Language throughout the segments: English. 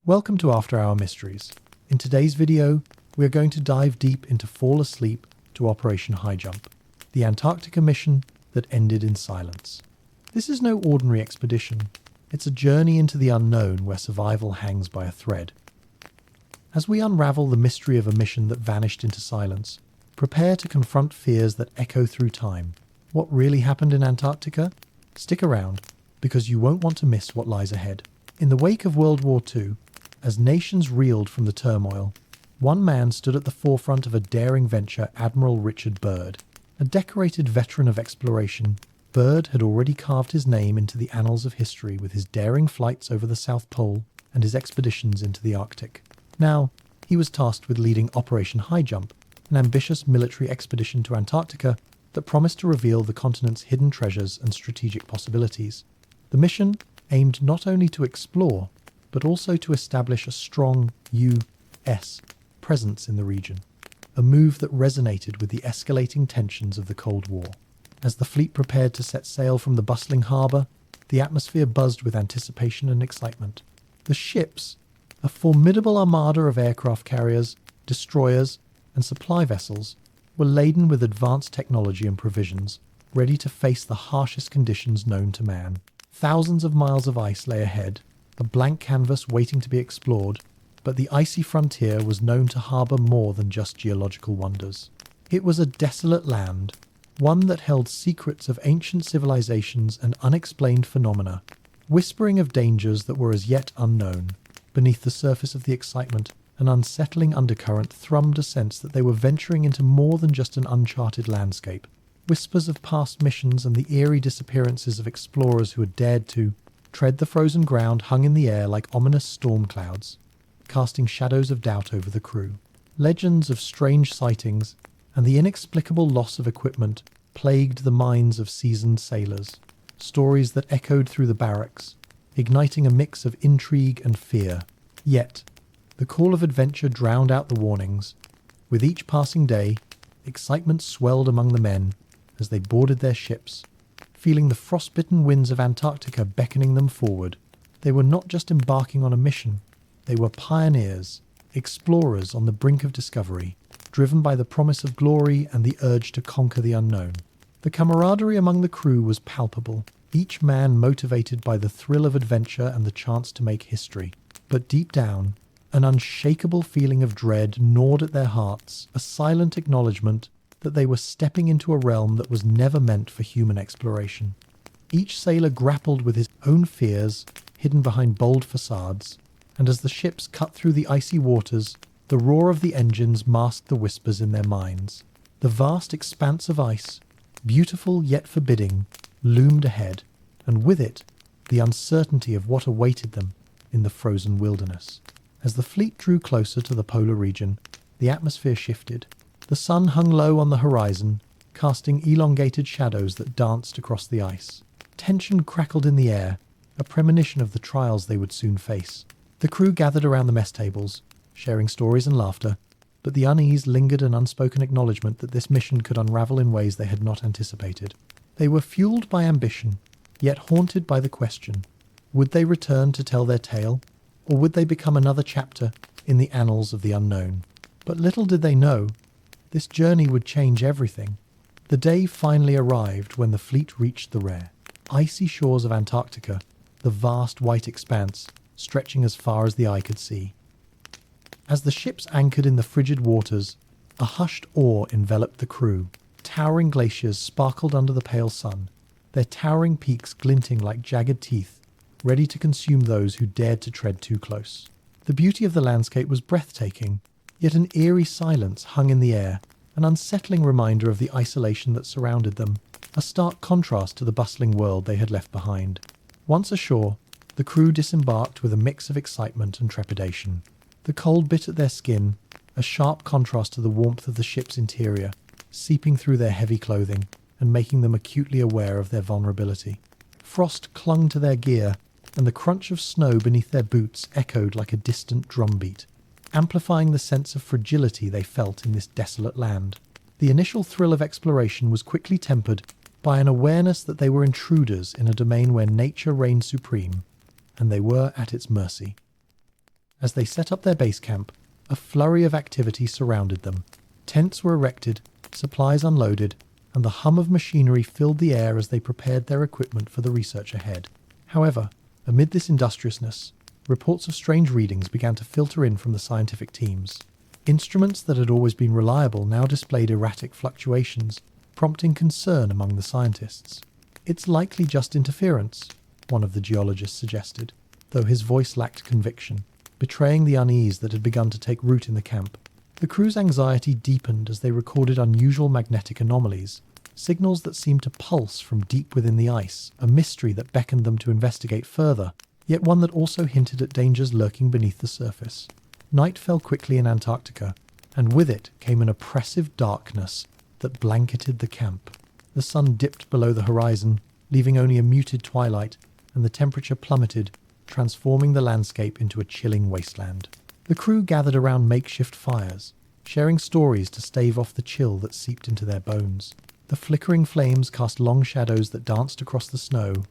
Welcome to After Hour Mysteries. In today's video, we are going to dive deep into Fall Asleep to Operation Highjump, the Antarctica mission that ended in silence. This is no ordinary expedition. It's a journey into the unknown where survival hangs by a thread. As we unravel the mystery of a mission that vanished into silence, prepare to confront fears that echo through time. What really happened in Antarctica? Stick around, because you won't want to miss what lies ahead. In the wake of World War II, as nations reeled from the turmoil, one man stood at the forefront of a daring venture, Admiral Richard Byrd. A decorated veteran of exploration, Byrd had already carved his name into the annals of history with his daring flights over the South Pole and his expeditions into the Arctic. Now, he was tasked with leading Operation Highjump, an ambitious military expedition to Antarctica that promised to reveal the continent's hidden treasures and strategic possibilities. The mission aimed not only to explore, but also to establish a strong U.S. presence in the region, a move that resonated with the escalating tensions of the Cold War. As the fleet prepared to set sail from the bustling harbour, the atmosphere buzzed with anticipation and excitement. The ships, a formidable armada of aircraft carriers, destroyers, and supply vessels, were laden with advanced technology and provisions, ready to face the harshest conditions known to man. Thousands of miles of ice lay ahead, a blank canvas waiting to be explored, but the icy frontier was known to harbour more than just geological wonders. It was a desolate land, one that held secrets of ancient civilizations and unexplained phenomena, whispering of dangers that were as yet unknown. Beneath the surface of the excitement, an unsettling undercurrent thrummed a sense that they were venturing into more than just an uncharted landscape. Whispers of past missions and the eerie disappearances of explorers who had dared to tread the frozen ground hung in the air like ominous storm clouds, casting shadows of doubt over the crew. Legends of strange sightings and the inexplicable loss of equipment plagued the minds of seasoned sailors, stories that echoed through the barracks, igniting a mix of intrigue and fear. Yet, the call of adventure drowned out the warnings. With each passing day, excitement swelled among the men as they boarded their ships, feeling the frostbitten winds of Antarctica beckoning them forward. They were not just embarking on a mission, they were pioneers, explorers on the brink of discovery, driven by the promise of glory and the urge to conquer the unknown. The camaraderie among the crew was palpable, each man motivated by the thrill of adventure and the chance to make history. But deep down, an unshakable feeling of dread gnawed at their hearts, a silent acknowledgement that they were stepping into a realm that was never meant for human exploration. Each sailor grappled with his own fears, hidden behind bold facades, and as the ships cut through the icy waters, the roar of the engines masked the whispers in their minds. The vast expanse of ice, beautiful yet forbidding, loomed ahead, and with it, the uncertainty of what awaited them in the frozen wilderness. As the fleet drew closer to the polar region, the atmosphere shifted. The sun hung low on the horizon, casting elongated shadows that danced across the ice. Tension crackled in the air, a premonition of the trials they would soon face. The crew gathered around the mess tables, sharing stories and laughter, but the unease lingered, an unspoken acknowledgement that this mission could unravel in ways they had not anticipated. They were fueled by ambition, yet haunted by the question: would they return to tell their tale, or would they become another chapter in the annals of the unknown? But little did they know, this journey would change everything. The day finally arrived when the fleet reached the rare, icy shores of Antarctica, the vast white expanse stretching as far as the eye could see. As the ships anchored in the frigid waters, a hushed awe enveloped the crew. Towering glaciers sparkled under the pale sun, their towering peaks glinting like jagged teeth, ready to consume those who dared to tread too close. The beauty of the landscape was breathtaking, yet an eerie silence hung in the air, an unsettling reminder of the isolation that surrounded them, a stark contrast to the bustling world they had left behind. Once ashore, the crew disembarked with a mix of excitement and trepidation. The cold bit at their skin, a sharp contrast to the warmth of the ship's interior, seeping through their heavy clothing and making them acutely aware of their vulnerability. Frost clung to their gear, and the crunch of snow beneath their boots echoed like a distant drumbeat, amplifying the sense of fragility they felt in this desolate land. The initial thrill of exploration was quickly tempered by an awareness that they were intruders in a domain where nature reigned supreme, and they were at its mercy. As they set up their base camp, a flurry of activity surrounded them. Tents were erected, supplies unloaded, and the hum of machinery filled the air as they prepared their equipment for the research ahead. However, amid this industriousness, reports of strange readings began to filter in from the scientific teams. Instruments that had always been reliable now displayed erratic fluctuations, prompting concern among the scientists. "It's likely just interference," one of the geologists suggested, though his voice lacked conviction, betraying the unease that had begun to take root in the camp. The crew's anxiety deepened as they recorded unusual magnetic anomalies, signals that seemed to pulse from deep within the ice, a mystery that beckoned them to investigate further, yet one that also hinted at dangers lurking beneath the surface. Night fell quickly in Antarctica, and with it came an oppressive darkness that blanketed the camp. The sun dipped below the horizon, leaving only a muted twilight, and the temperature plummeted, transforming the landscape into a chilling wasteland. The crew gathered around makeshift fires, sharing stories to stave off the chill that seeped into their bones. The flickering flames cast long shadows that danced across the snow,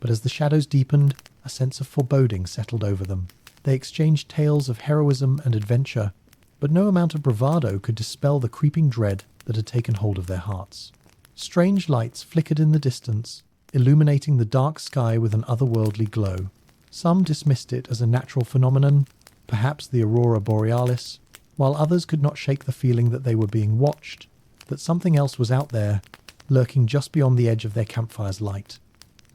but as the shadows deepened, a sense of foreboding settled over them. They exchanged tales of heroism and adventure, but no amount of bravado could dispel the creeping dread that had taken hold of their hearts. Strange lights flickered in the distance, illuminating the dark sky with an otherworldly glow. Some dismissed it as a natural phenomenon, perhaps the aurora borealis, while others could not shake the feeling that they were being watched, that something else was out there, lurking just beyond the edge of their campfire's light.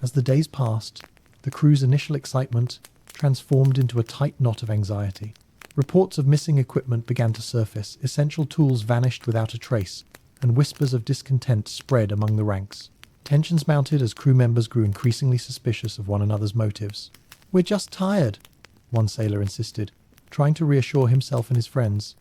As the days passed, the crew's initial excitement transformed into a tight knot of anxiety. Reports of missing equipment began to surface, essential tools vanished without a trace, and whispers of discontent spread among the ranks. Tensions mounted as crew members grew increasingly suspicious of one another's motives. "We're just tired," one sailor insisted, trying to reassure himself and his friends.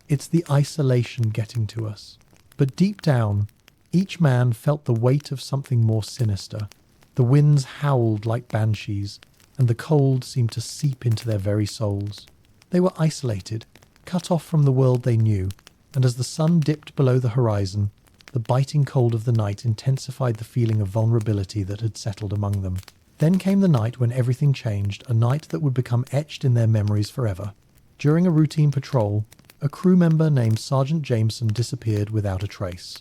"It's the isolation getting to us." But deep down, each man felt the weight of something more sinister. The winds howled like banshees, and the cold seemed to seep into their very souls. They were isolated, cut off from the world they knew, and as the sun dipped below the horizon, the biting cold of the night intensified the feeling of vulnerability that had settled among them. Then came the night when everything changed, a night that would become etched in their memories forever. During a routine patrol, a crew member named Sergeant Jameson disappeared without a trace.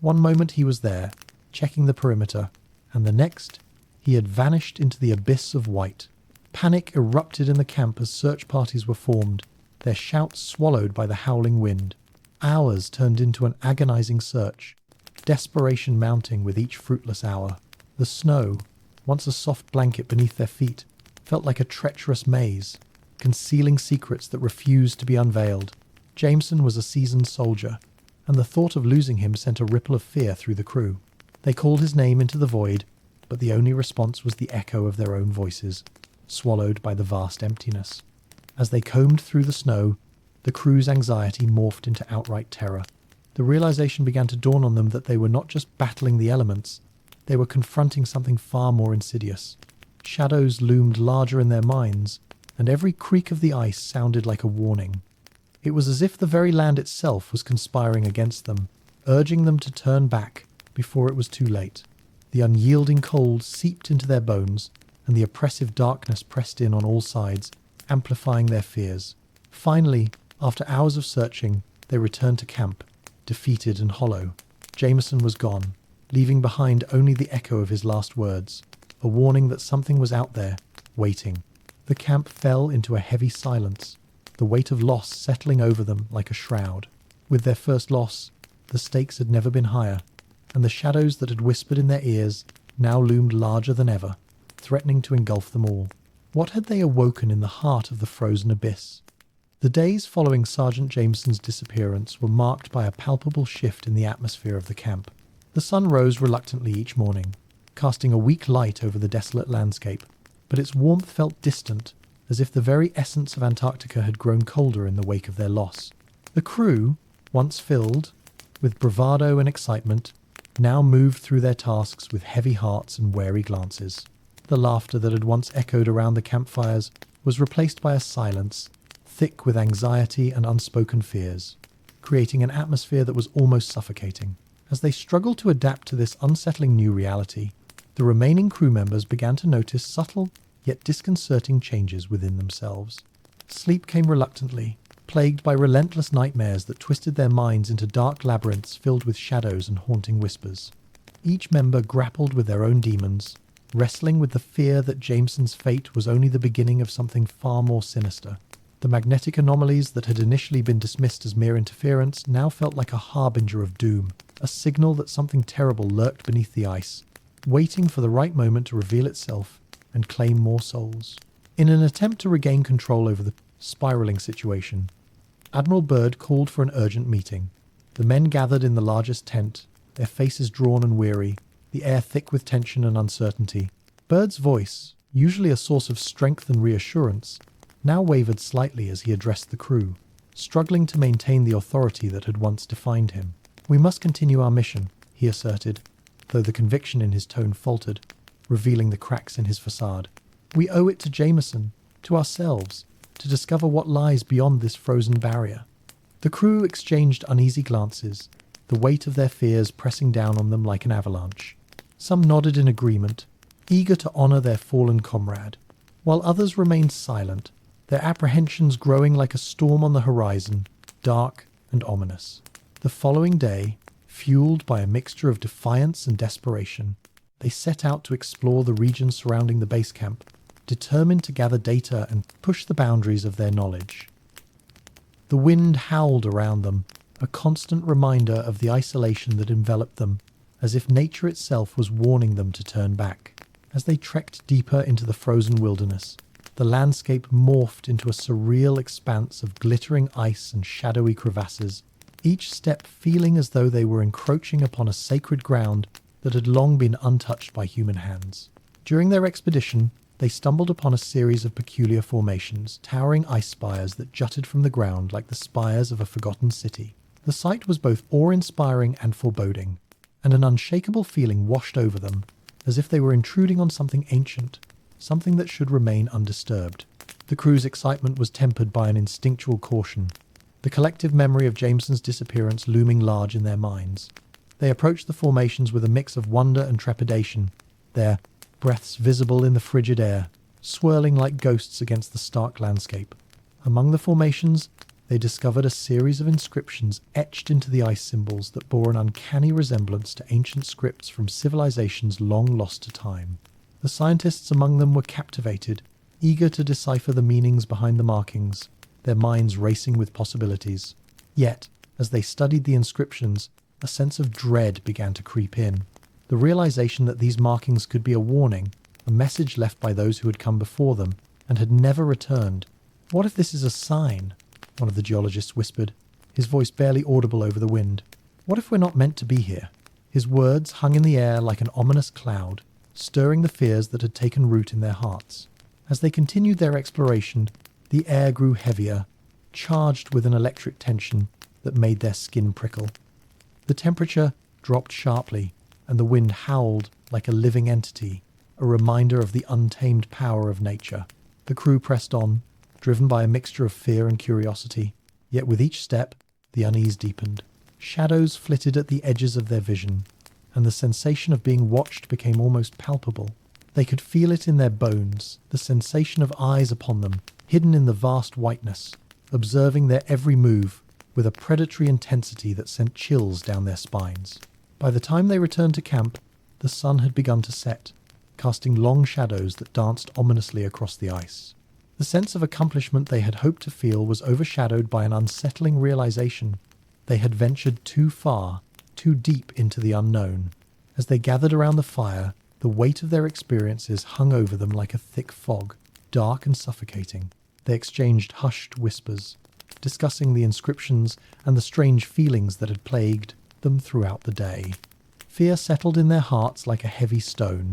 One moment he was there, checking the perimeter, and the next, he had vanished into the abyss of white. Panic erupted in the camp as search parties were formed, their shouts swallowed by the howling wind. Hours turned into an agonizing search, desperation mounting with each fruitless hour. The snow, once a soft blanket beneath their feet, felt like a treacherous maze, concealing secrets that refused to be unveiled. Jameson was a seasoned soldier, and the thought of losing him sent a ripple of fear through the crew. They called his name into the void, but the only response was the echo of their own voices, swallowed by the vast emptiness. As they combed through the snow, the crew's anxiety morphed into outright terror. The realization began to dawn on them that they were not just battling the elements, they were confronting something far more insidious. Shadows loomed larger in their minds, and every creak of the ice sounded like a warning. It was as if the very land itself was conspiring against them, urging them to turn back before it was too late. The unyielding cold seeped into their bones, and the oppressive darkness pressed in on all sides, amplifying their fears. Finally, after hours of searching, they returned to camp, defeated and hollow. Jameson was gone, leaving behind only the echo of his last words, a warning that something was out there, waiting. The camp fell into a heavy silence, the weight of loss settling over them like a shroud. With their first loss, the stakes had never been higher, and the shadows that had whispered in their ears now loomed larger than ever, threatening to engulf them all. What had they awoken in the heart of the frozen abyss? The days following Sergeant Jameson's disappearance were marked by a palpable shift in the atmosphere of the camp. The sun rose reluctantly each morning, casting a weak light over the desolate landscape, but its warmth felt distant, as if the very essence of Antarctica had grown colder in the wake of their loss. The crew, once filled with bravado and excitement, now moved through their tasks with heavy hearts and wary glances. The laughter that had once echoed around the campfires was replaced by a silence, thick with anxiety and unspoken fears, creating an atmosphere that was almost suffocating. As they struggled to adapt to this unsettling new reality, the remaining crew members began to notice subtle yet disconcerting changes within themselves. Sleep came reluctantly, plagued by relentless nightmares that twisted their minds into dark labyrinths filled with shadows and haunting whispers. Each member grappled with their own demons, wrestling with the fear that Jameson's fate was only the beginning of something far more sinister. The magnetic anomalies that had initially been dismissed as mere interference now felt like a harbinger of doom, a signal that something terrible lurked beneath the ice, waiting for the right moment to reveal itself and claim more souls. In an attempt to regain control over the spiraling situation, Admiral Byrd called for an urgent meeting. The men gathered in the largest tent, their faces drawn and weary, the air thick with tension and uncertainty. Byrd's voice, usually a source of strength and reassurance, now wavered slightly as he addressed the crew, struggling to maintain the authority that had once defined him. "We must continue our mission," he asserted, though the conviction in his tone faltered, revealing the cracks in his facade. "We owe it to Jameson, to ourselves, to discover what lies beyond this frozen barrier." The crew exchanged uneasy glances, the weight of their fears pressing down on them like an avalanche. Some nodded in agreement, eager to honor their fallen comrade, while others remained silent, their apprehensions growing like a storm on the horizon, dark and ominous. The following day, fueled by a mixture of defiance and desperation, they set out to explore the region surrounding the base camp, determined to gather data and push the boundaries of their knowledge. The wind howled around them, a constant reminder of the isolation that enveloped them, as if nature itself was warning them to turn back. As they trekked deeper into the frozen wilderness, the landscape morphed into a surreal expanse of glittering ice and shadowy crevasses, each step feeling as though they were encroaching upon a sacred ground that had long been untouched by human hands. During their expedition, they stumbled upon a series of peculiar formations, towering ice spires that jutted from the ground like the spires of a forgotten city. The sight was both awe-inspiring and foreboding, and an unshakable feeling washed over them, as if they were intruding on something ancient, something that should remain undisturbed. The crew's excitement was tempered by an instinctual caution, the collective memory of Jameson's disappearance looming large in their minds. They approached the formations with a mix of wonder and trepidation, their breaths visible in the frigid air, swirling like ghosts against the stark landscape. Among the formations, they discovered a series of inscriptions etched into the ice symbols that bore an uncanny resemblance to ancient scripts from civilizations long lost to time. The scientists among them were captivated, eager to decipher the meanings behind the markings, their minds racing with possibilities. Yet, as they studied the inscriptions, a sense of dread began to creep in. The realization that these markings could be a warning, a message left by those who had come before them and had never returned. "What if this is a sign?" one of the geologists whispered, his voice barely audible over the wind. "What if we're not meant to be here?" His words hung in the air like an ominous cloud, stirring the fears that had taken root in their hearts. As they continued their exploration, the air grew heavier, charged with an electric tension that made their skin prickle. The temperature dropped sharply, and the wind howled like a living entity, a reminder of the untamed power of nature. The crew pressed on, driven by a mixture of fear and curiosity, yet with each step, the unease deepened. Shadows flitted at the edges of their vision, and the sensation of being watched became almost palpable. They could feel it in their bones, the sensation of eyes upon them, hidden in the vast whiteness, observing their every move with a predatory intensity that sent chills down their spines. By the time they returned to camp, the sun had begun to set, casting long shadows that danced ominously across the ice. The sense of accomplishment they had hoped to feel was overshadowed by an unsettling realization. They had ventured too far, too deep into the unknown. As they gathered around the fire, the weight of their experiences hung over them like a thick fog, dark and suffocating. They exchanged hushed whispers, discussing the inscriptions and the strange feelings that had plagued them throughout the day. Fear settled in their hearts like a heavy stone,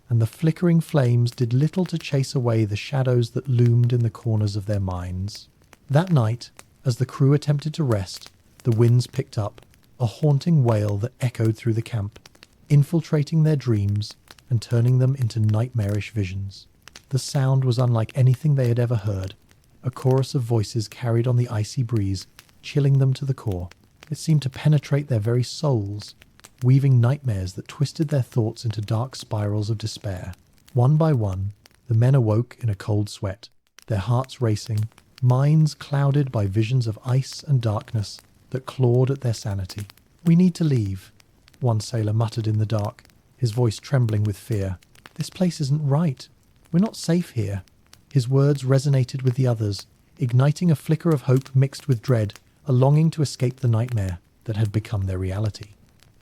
and the flickering flames did little to chase away the shadows that loomed in the corners of their minds. That night, as the crew attempted to rest, the winds picked up, a haunting wail that echoed through the camp, infiltrating their dreams and turning them into nightmarish visions. The sound was unlike anything they had ever heard, a chorus of voices carried on the icy breeze, chilling them to the core. It seemed to penetrate their very souls, weaving nightmares that twisted their thoughts into dark spirals of despair. One by one, the men awoke in a cold sweat, their hearts racing, minds clouded by visions of ice and darkness that clawed at their sanity. "We need to leave," one sailor muttered in the dark, his voice trembling with fear. "This place isn't right. We're not safe here." His words resonated with the others, igniting a flicker of hope mixed with dread, a longing to escape the nightmare that had become their reality.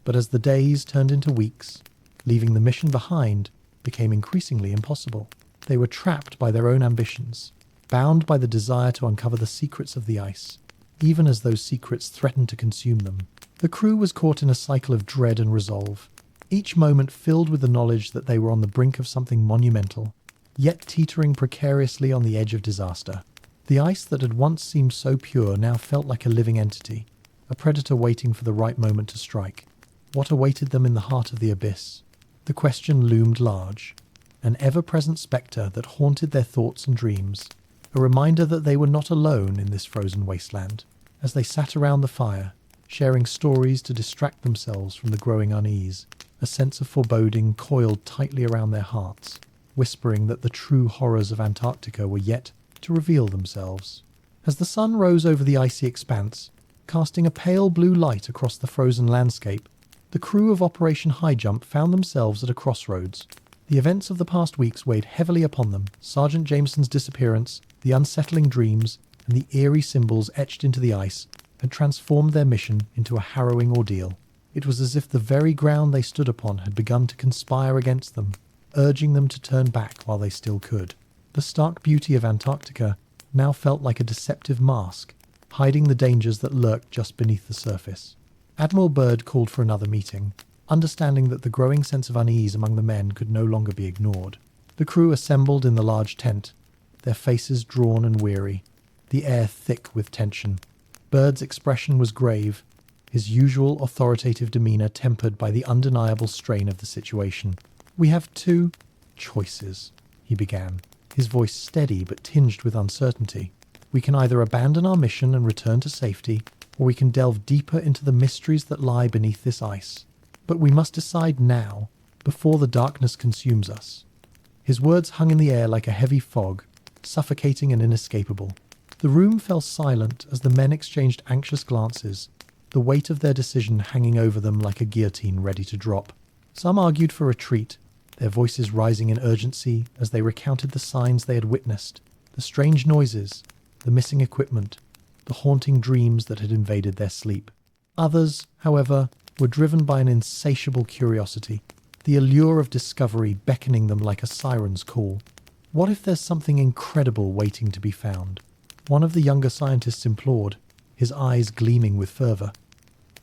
But as the days turned into weeks, leaving the mission behind became increasingly impossible. They were trapped by their own ambitions, bound by the desire to uncover the secrets of the ice, even as those secrets threatened to consume them. The crew was caught in a cycle of dread and resolve, each moment filled with the knowledge that they were on the brink of something monumental, yet teetering precariously on the edge of disaster. The ice that had once seemed so pure now felt like a living entity, a predator waiting for the right moment to strike. What awaited them in the heart of the abyss? The question loomed large, an ever-present spectre that haunted their thoughts and dreams, a reminder that they were not alone in this frozen wasteland. As they sat around the fire, sharing stories to distract themselves from the growing unease, a sense of foreboding coiled tightly around their hearts, whispering that the true horrors of Antarctica were yet to reveal themselves. As the sun rose over the icy expanse, casting a pale blue light across the frozen landscape, the crew of Operation Highjump found themselves at a crossroads. The events of the past weeks weighed heavily upon them. Sergeant Jameson's disappearance, the unsettling dreams, and the eerie symbols etched into the ice had transformed their mission into a harrowing ordeal. It was as if the very ground they stood upon had begun to conspire against them, urging them to turn back while they still could. The stark beauty of Antarctica now felt like a deceptive mask, hiding the dangers that lurked just beneath the surface. Admiral Byrd called for another meeting, understanding that the growing sense of unease among the men could no longer be ignored. The crew assembled in the large tent, their faces drawn and weary, the air thick with tension. Byrd's expression was grave, his usual authoritative demeanour tempered by the undeniable strain of the situation. "We have two choices," he began, his voice steady but tinged with uncertainty. "We can either abandon our mission and return to safety, or we can delve deeper into the mysteries that lie beneath this ice. But we must decide now, before the darkness consumes us." His words hung in the air like a heavy fog, suffocating and inescapable. The room fell silent as the men exchanged anxious glances, the weight of their decision hanging over them like a guillotine ready to drop. Some argued for retreat, their voices rising in urgency as they recounted the signs they had witnessed, the strange noises, the missing equipment, the haunting dreams that had invaded their sleep. Others, however, were driven by an insatiable curiosity, the allure of discovery beckoning them like a siren's call. "What if there's something incredible waiting to be found?" one of the younger scientists implored, his eyes gleaming with fervour.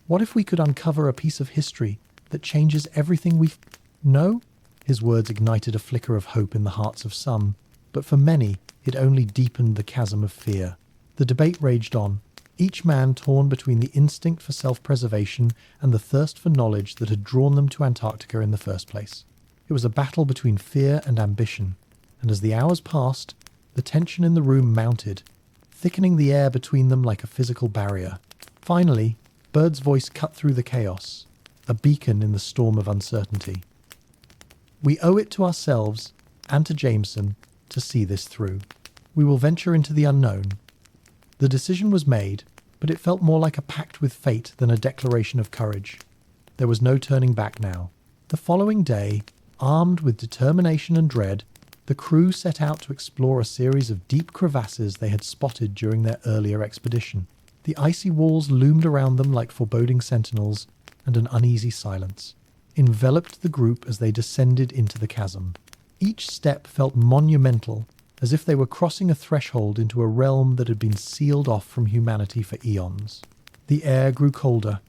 "What if we could uncover a piece of history that changes everything we know?" His words ignited a flicker of hope in the hearts of some, but for many it only deepened the chasm of fear. The debate raged on, each man torn between the instinct for self-preservation and the thirst for knowledge that had drawn them to Antarctica in the first place. It was a battle between fear and ambition, and as the hours passed, the tension in the room mounted, thickening the air between them like a physical barrier. Finally, Byrd's voice cut through the chaos, a beacon in the storm of uncertainty. "We owe it to ourselves, and to Jameson, to see this through. We will venture into the unknown." The decision was made, but it felt more like a pact with fate than a declaration of courage. There was no turning back now. The following day, armed with determination and dread, the crew set out to explore a series of deep crevasses they had spotted during their earlier expedition. The icy walls loomed around them like foreboding sentinels, and an uneasy silence enveloped the group as they descended into the chasm. Each step felt monumental, as if they were crossing a threshold into a realm that had been sealed off from humanity for eons. The air grew colder,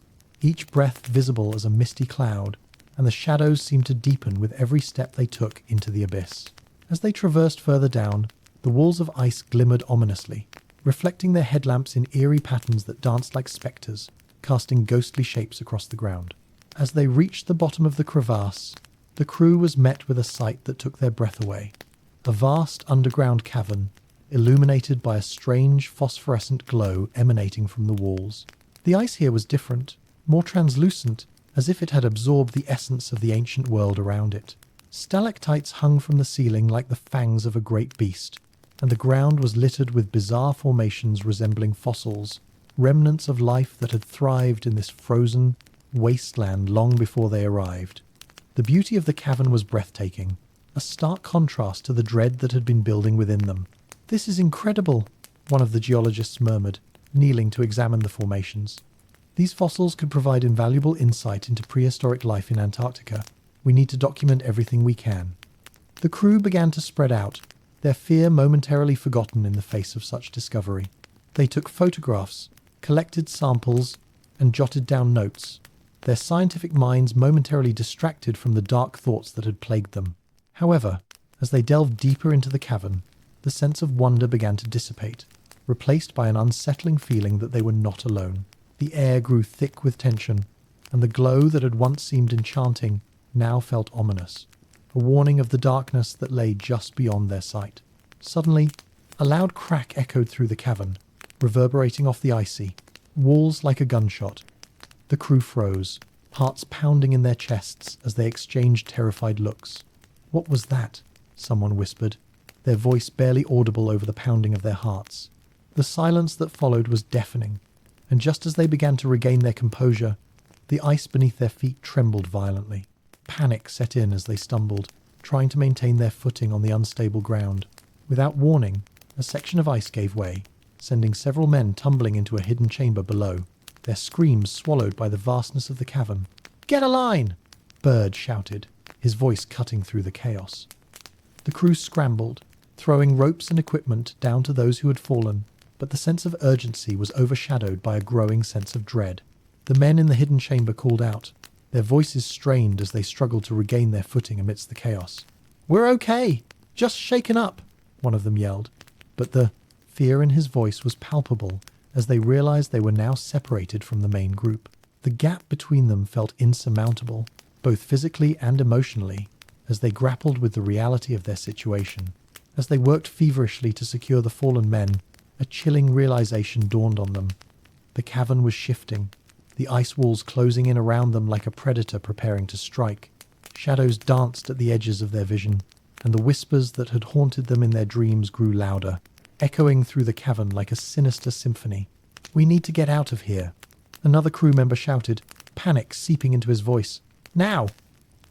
each breath visible as a misty cloud, and the shadows seemed to deepen with every step they took into the abyss. As they traversed further down, the walls of ice glimmered ominously, reflecting their headlamps in eerie patterns that danced like spectres, casting ghostly shapes across the ground. As they reached the bottom of the crevasse, the crew was met with a sight that took their breath away. A vast underground cavern, illuminated by a strange phosphorescent glow emanating from the walls. The ice here was different, more translucent, as if it had absorbed the essence of the ancient world around it. Stalactites hung from the ceiling like the fangs of a great beast, and the ground was littered with bizarre formations resembling fossils, remnants of life that had thrived in this frozen wasteland long before they arrived. The beauty of the cavern was breathtaking, a stark contrast to the dread that had been building within them. "This is incredible," one of the geologists murmured, kneeling to examine the formations. "These fossils could provide invaluable insight into prehistoric life in Antarctica. We need to document everything we can." The crew began to spread out, their fear momentarily forgotten in the face of such discovery. They took photographs, collected samples, and jotted down notes, their scientific minds momentarily distracted from the dark thoughts that had plagued them. However, as they delved deeper into the cavern, the sense of wonder began to dissipate, replaced by an unsettling feeling that they were not alone. The air grew thick with tension, and the glow that had once seemed enchanting now felt ominous, a warning of the darkness that lay just beyond their sight. Suddenly, a loud crack echoed through the cavern, reverberating off the icy walls like a gunshot. The crew froze, hearts pounding in their chests as they exchanged terrified looks. "What was that?" someone whispered, their voice barely audible over the pounding of their hearts. The silence that followed was deafening, and just as they began to regain their composure, the ice beneath their feet trembled violently. Panic set in as they stumbled, trying to maintain their footing on the unstable ground. Without warning, a section of ice gave way, sending several men tumbling into a hidden chamber below, their screams swallowed by the vastness of the cavern. "Get a line!" Bird shouted, his voice cutting through the chaos. The crew scrambled, throwing ropes and equipment down to those who had fallen, but the sense of urgency was overshadowed by a growing sense of dread. The men in the hidden chamber called out, their voices strained as they struggled to regain their footing amidst the chaos. "We're okay! Just shaken up!" one of them yelled, but the fear in his voice was palpable as they realized they were now separated from the main group. The gap between them felt insurmountable, both physically and emotionally, as they grappled with the reality of their situation. As they worked feverishly to secure the fallen men, a chilling realization dawned on them. The cavern was shifting, the ice walls closing in around them like a predator preparing to strike. Shadows danced at the edges of their vision, and the whispers that had haunted them in their dreams grew louder, echoing through the cavern like a sinister symphony. "We need to get out of here," another crew member shouted, panic seeping into his voice. "Now!"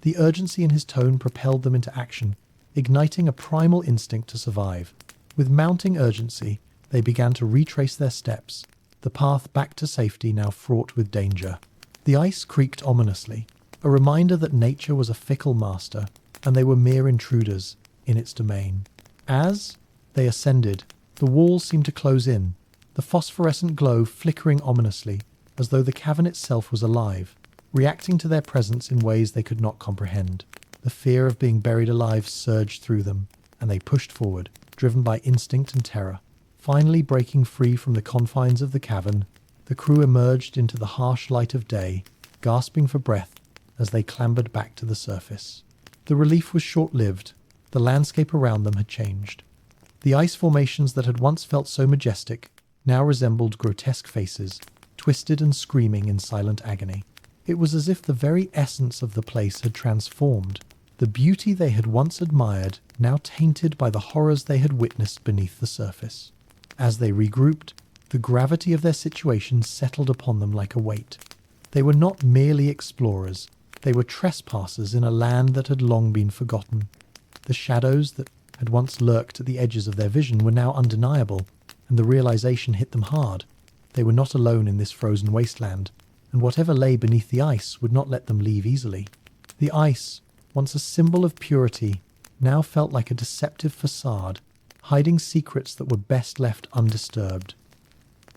The urgency in his tone propelled them into action, igniting a primal instinct to survive. With mounting urgency, they began to retrace their steps, the path back to safety now fraught with danger. The ice creaked ominously, a reminder that nature was a fickle master, and they were mere intruders in its domain. As they ascended, the walls seemed to close in, the phosphorescent glow flickering ominously, as though the cavern itself was alive, reacting to their presence in ways they could not comprehend. The fear of being buried alive surged through them, and they pushed forward, driven by instinct and terror. Finally breaking free from the confines of the cavern, the crew emerged into the harsh light of day, gasping for breath as they clambered back to the surface. The relief was short-lived. The landscape around them had changed. The ice formations that had once felt so majestic now resembled grotesque faces, twisted and screaming in silent agony. It was as if the very essence of the place had transformed, the beauty they had once admired now tainted by the horrors they had witnessed beneath the surface. As they regrouped, the gravity of their situation settled upon them like a weight. They were not merely explorers, they were trespassers in a land that had long been forgotten. The shadows that had once lurked at the edges of their vision were now undeniable, and the realization hit them hard. They were not alone in this frozen wasteland, and whatever lay beneath the ice would not let them leave easily. The ice, once a symbol of purity, now felt like a deceptive facade, hiding secrets that were best left undisturbed.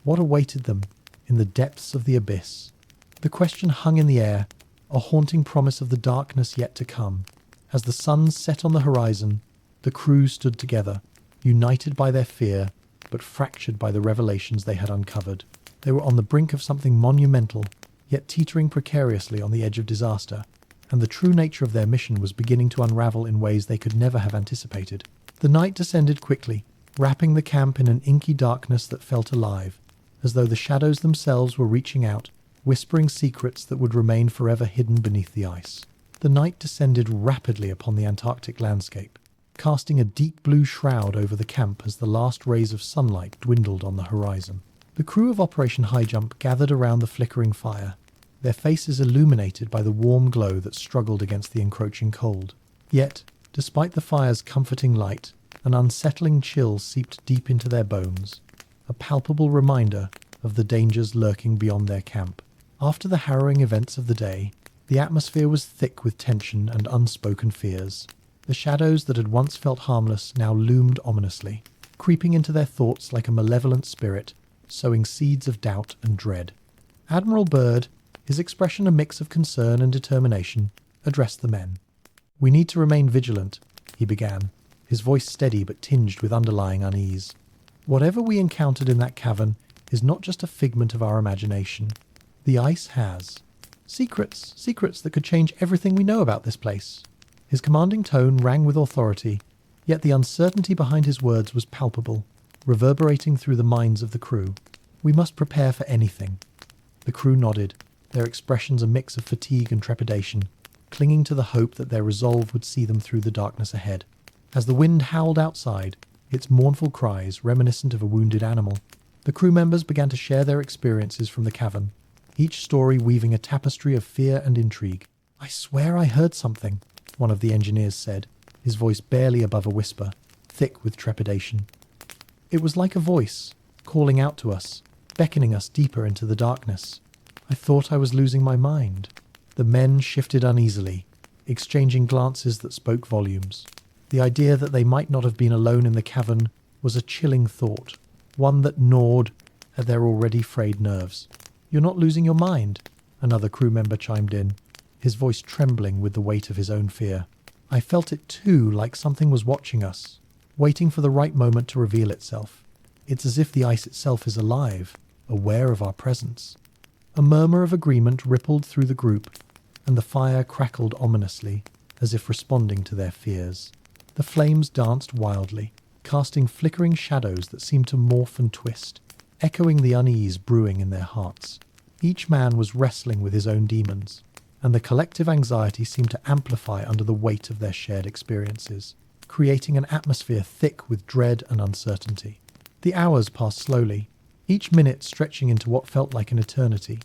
What awaited them in the depths of the abyss? The question hung in the air, a haunting promise of the darkness yet to come. As the sun set on the horizon, the crew stood together, united by their fear, but fractured by the revelations they had uncovered. They were on the brink of something monumental, yet teetering precariously on the edge of disaster, and the true nature of their mission was beginning to unravel in ways they could never have anticipated. The night descended quickly, wrapping the camp in an inky darkness that felt alive, as though the shadows themselves were reaching out, whispering secrets that would remain forever hidden beneath the ice. The night descended rapidly upon the Antarctic landscape. casting a deep blue shroud over the camp as the last rays of sunlight dwindled on the horizon. The crew of Operation Highjump gathered around the flickering fire, their faces illuminated by the warm glow that struggled against the encroaching cold. Yet, despite the fire's comforting light, an unsettling chill seeped deep into their bones, a palpable reminder of the dangers lurking beyond their camp. After the harrowing events of the day, the atmosphere was thick with tension and unspoken fears. The shadows that had once felt harmless now loomed ominously, creeping into their thoughts like a malevolent spirit, sowing seeds of doubt and dread. Admiral Byrd, his expression a mix of concern and determination, addressed the men. "We need to remain vigilant," he began, his voice steady but tinged with underlying unease. "Whatever we encountered in that cavern is not just a figment of our imagination. The ice has secrets that could change everything we know about this place." His commanding tone rang with authority, yet the uncertainty behind his words was palpable, reverberating through the minds of the crew. "We must prepare for anything." The crew nodded, their expressions a mix of fatigue and trepidation, clinging to the hope that their resolve would see them through the darkness ahead. As the wind howled outside, its mournful cries reminiscent of a wounded animal, the crew members began to share their experiences from the cavern, each story weaving a tapestry of fear and intrigue. "I swear I heard something," one of the engineers said, his voice barely above a whisper, thick with trepidation. "It was like a voice, calling out to us, beckoning us deeper into the darkness. I thought I was losing my mind." The men shifted uneasily, exchanging glances that spoke volumes. The idea that they might not have been alone in the cavern was a chilling thought, one that gnawed at their already frayed nerves. "You're not losing your mind," another crew member chimed in, his voice trembling with the weight of his own fear. "I felt it too, like something was watching us, waiting for the right moment to reveal itself. It's as if the ice itself is alive, aware of our presence." A murmur of agreement rippled through the group, and the fire crackled ominously, as if responding to their fears. The flames danced wildly, casting flickering shadows that seemed to morph and twist, echoing the unease brewing in their hearts. Each man was wrestling with his own demons, and the collective anxiety seemed to amplify under the weight of their shared experiences, creating an atmosphere thick with dread and uncertainty. The hours passed slowly, each minute stretching into what felt like an eternity.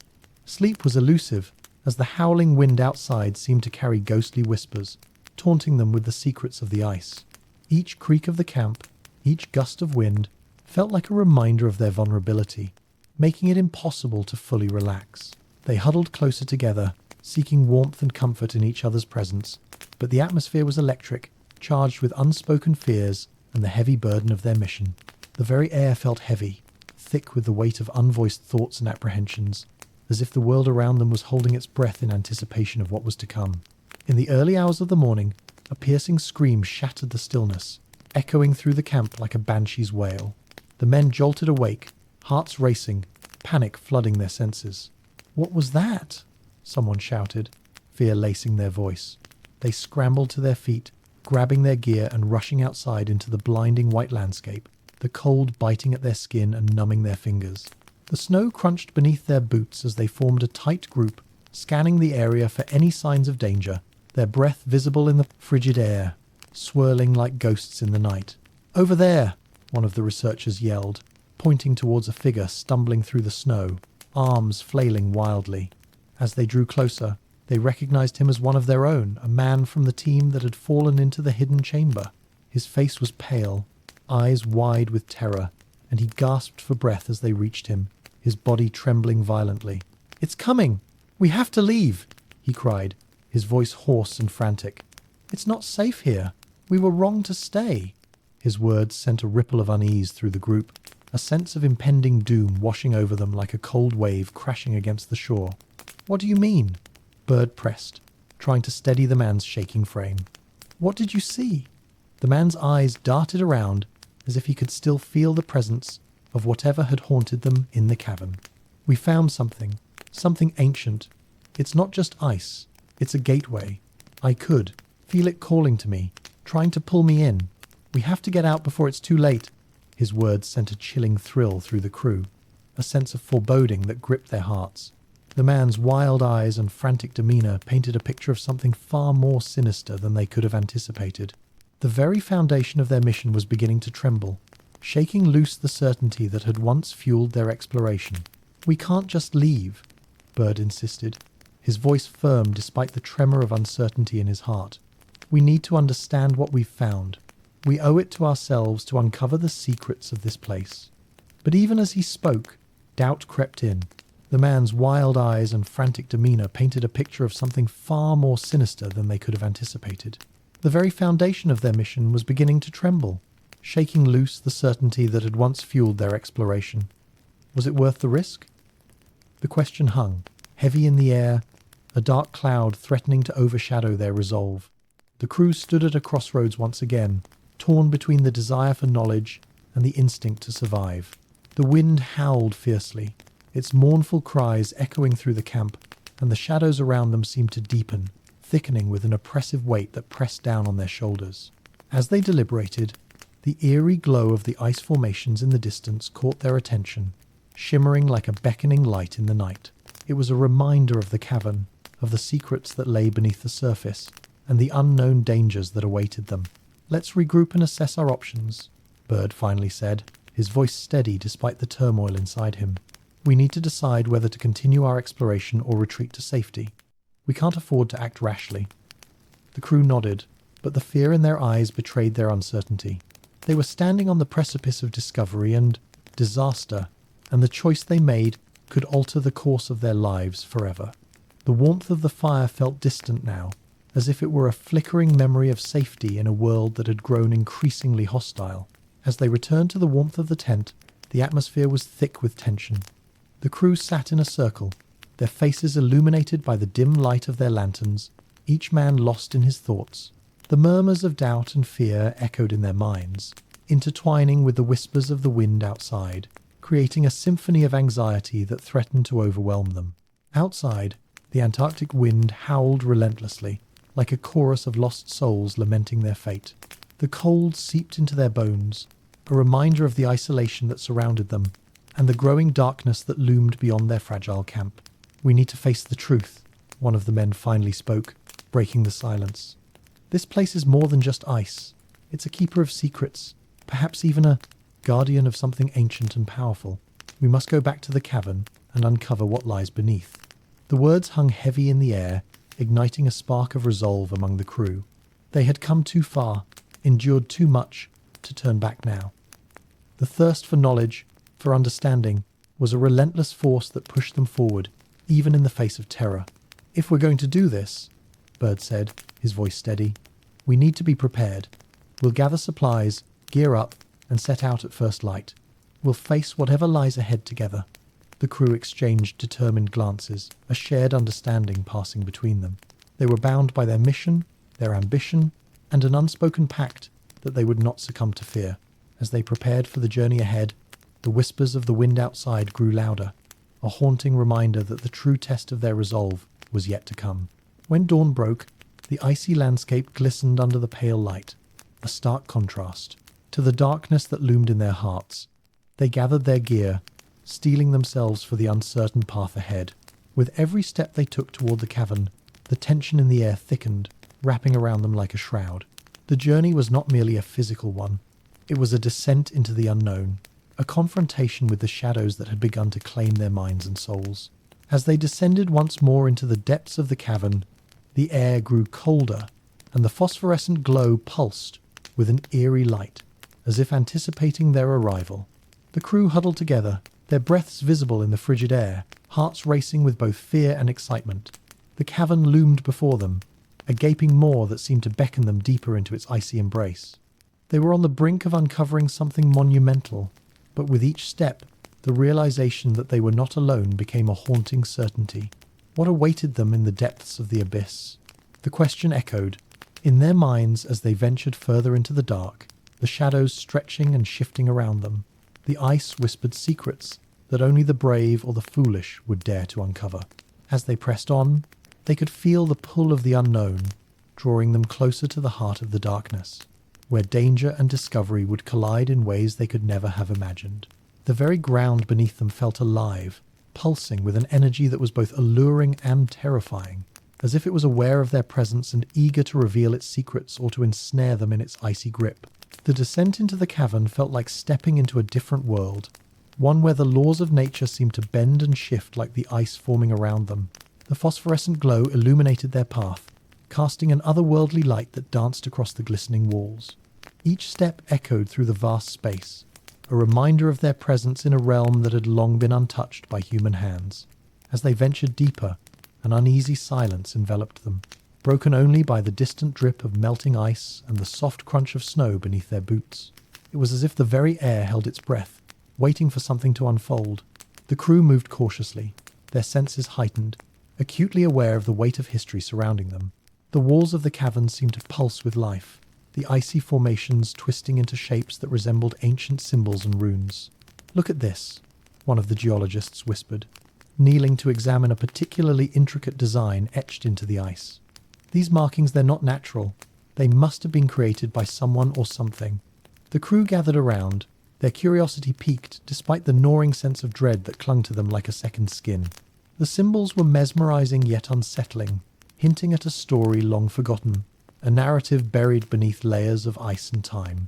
Sleep was elusive, as the howling wind outside seemed to carry ghostly whispers, taunting them with the secrets of the ice. Each creak of the camp, each gust of wind, felt like a reminder of their vulnerability, making it impossible to fully relax. They huddled closer together, seeking warmth and comfort in each other's presence, but the atmosphere was electric, charged with unspoken fears and the heavy burden of their mission. The very air felt heavy, thick with the weight of unvoiced thoughts and apprehensions, as if the world around them was holding its breath in anticipation of what was to come. In the early hours of the morning, a piercing scream shattered the stillness, echoing through the camp like a banshee's wail. The men jolted awake, hearts racing, panic flooding their senses. "What was that?" someone shouted, fear lacing their voice. They scrambled to their feet, grabbing their gear and rushing outside into the blinding white landscape, the cold biting at their skin and numbing their fingers. The snow crunched beneath their boots as they formed a tight group, scanning the area for any signs of danger, their breath visible in the frigid air, swirling like ghosts in the night. "Over there!" one of the researchers yelled, pointing towards a figure stumbling through the snow, arms flailing wildly. As they drew closer, they recognized him as one of their own, a man from the team that had fallen into the hidden chamber. His face was pale, eyes wide with terror, and he gasped for breath as they reached him, his body trembling violently. "It's coming! We have to leave!" he cried, his voice hoarse and frantic. "It's not safe here. We were wrong to stay." His words sent a ripple of unease through the group, a sense of impending doom washing over them like a cold wave crashing against the shore. "What do you mean?" Byrd pressed, trying to steady the man's shaking frame. "What did you see?" The man's eyes darted around as if he could still feel the presence of whatever had haunted them in the cavern. "We found something ancient. It's not just ice, it's a gateway. I could feel it calling to me, trying to pull me in. We have to get out before it's too late." His words sent a chilling thrill through the crew, a sense of foreboding that gripped their hearts. The man's wild eyes and frantic demeanor painted a picture of something far more sinister than they could have anticipated. The very foundation of their mission was beginning to tremble, shaking loose the certainty that had once fueled their exploration. "We can't just leave," Bird insisted, his voice firm despite the tremor of uncertainty in his heart. "We need to understand what we've found. We owe it to ourselves to uncover the secrets of this place." But even as he spoke, doubt crept in. The man's wild eyes and frantic demeanor painted a picture of something far more sinister than they could have anticipated. The very foundation of their mission was beginning to tremble, shaking loose the certainty that had once fueled their exploration. Was it worth the risk? The question hung, heavy in the air, a dark cloud threatening to overshadow their resolve. The crew stood at a crossroads once again, torn between the desire for knowledge and the instinct to survive. The wind howled fiercely, its mournful cries echoing through the camp, and the shadows around them seemed to deepen, thickening with an oppressive weight that pressed down on their shoulders. As they deliberated, the eerie glow of the ice formations in the distance caught their attention, shimmering like a beckoning light in the night. It was a reminder of the cavern, of the secrets that lay beneath the surface, and the unknown dangers that awaited them. "Let's regroup and assess our options," Bird finally said, his voice steady despite the turmoil inside him. "We need to decide whether to continue our exploration or retreat to safety. We can't afford to act rashly." The crew nodded, but the fear in their eyes betrayed their uncertainty. They were standing on the precipice of discovery and disaster, and the choice they made could alter the course of their lives forever. The warmth of the fire felt distant now, as if it were a flickering memory of safety in a world that had grown increasingly hostile. As they returned to the warmth of the tent, the atmosphere was thick with tension. The crew sat in a circle, their faces illuminated by the dim light of their lanterns, each man lost in his thoughts. The murmurs of doubt and fear echoed in their minds, intertwining with the whispers of the wind outside, creating a symphony of anxiety that threatened to overwhelm them. Outside, the Antarctic wind howled relentlessly, like a chorus of lost souls lamenting their fate. The cold seeped into their bones, a reminder of the isolation that surrounded them, and the growing darkness that loomed beyond their fragile camp. "We need to face the truth," one of the men finally spoke, breaking the silence. "This place is more than just ice. It's a keeper of secrets, perhaps even a guardian of something ancient and powerful. We must go back to the cavern and uncover what lies beneath." The words hung heavy in the air, igniting a spark of resolve among the crew. They had come too far, endured too much, to turn back now. The thirst for knowledge, for understanding, was a relentless force that pushed them forward, even in the face of terror. "If we're going to do this," Bird said, his voice steady, "we need to be prepared. We'll gather supplies, gear up, and set out at first light. We'll face whatever lies ahead together." The crew exchanged determined glances, a shared understanding passing between them. They were bound by their mission, their ambition, and an unspoken pact that they would not succumb to fear. As they prepared for the journey ahead, the whispers of the wind outside grew louder, a haunting reminder that the true test of their resolve was yet to come. When dawn broke, the icy landscape glistened under the pale light, a stark contrast to the darkness that loomed in their hearts. They gathered their gear, steeling themselves for the uncertain path ahead. With every step they took toward the cavern, the tension in the air thickened, wrapping around them like a shroud. The journey was not merely a physical one. It was a descent into the unknown, a confrontation with the shadows that had begun to claim their minds and souls. As they descended once more into the depths of the cavern, the air grew colder, and the phosphorescent glow pulsed with an eerie light, as if anticipating their arrival. The crew huddled together, their breaths visible in the frigid air, hearts racing with both fear and excitement. The cavern loomed before them, a gaping maw that seemed to beckon them deeper into its icy embrace. They were on the brink of uncovering something monumental, but with each step, the realization that they were not alone became a haunting certainty. What awaited them in the depths of the abyss? The question echoed in their minds as they ventured further into the dark, the shadows stretching and shifting around them. The ice whispered secrets that only the brave or the foolish would dare to uncover. As they pressed on, they could feel the pull of the unknown, drawing them closer to the heart of the darkness, where danger and discovery would collide in ways they could never have imagined. The very ground beneath them felt alive, pulsing with an energy that was both alluring and terrifying. as if it was aware of their presence and eager to reveal its secrets or to ensnare them in its icy grip. The descent into the cavern felt like stepping into a different world, one where the laws of nature seemed to bend and shift like the ice forming around them. The phosphorescent glow illuminated their path, casting an otherworldly light that danced across the glistening walls. Each step echoed through the vast space, a reminder of their presence in a realm that had long been untouched by human hands. As they ventured deeper, an uneasy silence enveloped them, broken only by the distant drip of melting ice and the soft crunch of snow beneath their boots. It was as if the very air held its breath, waiting for something to unfold. The crew moved cautiously, their senses heightened, acutely aware of the weight of history surrounding them. The walls of the cavern seemed to pulse with life, the icy formations twisting into shapes that resembled ancient symbols and runes. "Look at this," one of the geologists whispered, kneeling to examine a particularly intricate design etched into the ice. "These markings, they're not natural. They must have been created by someone or something." The crew gathered around, their curiosity piqued despite the gnawing sense of dread that clung to them like a second skin. The symbols were mesmerizing yet unsettling, hinting at a story long forgotten, a narrative buried beneath layers of ice and time.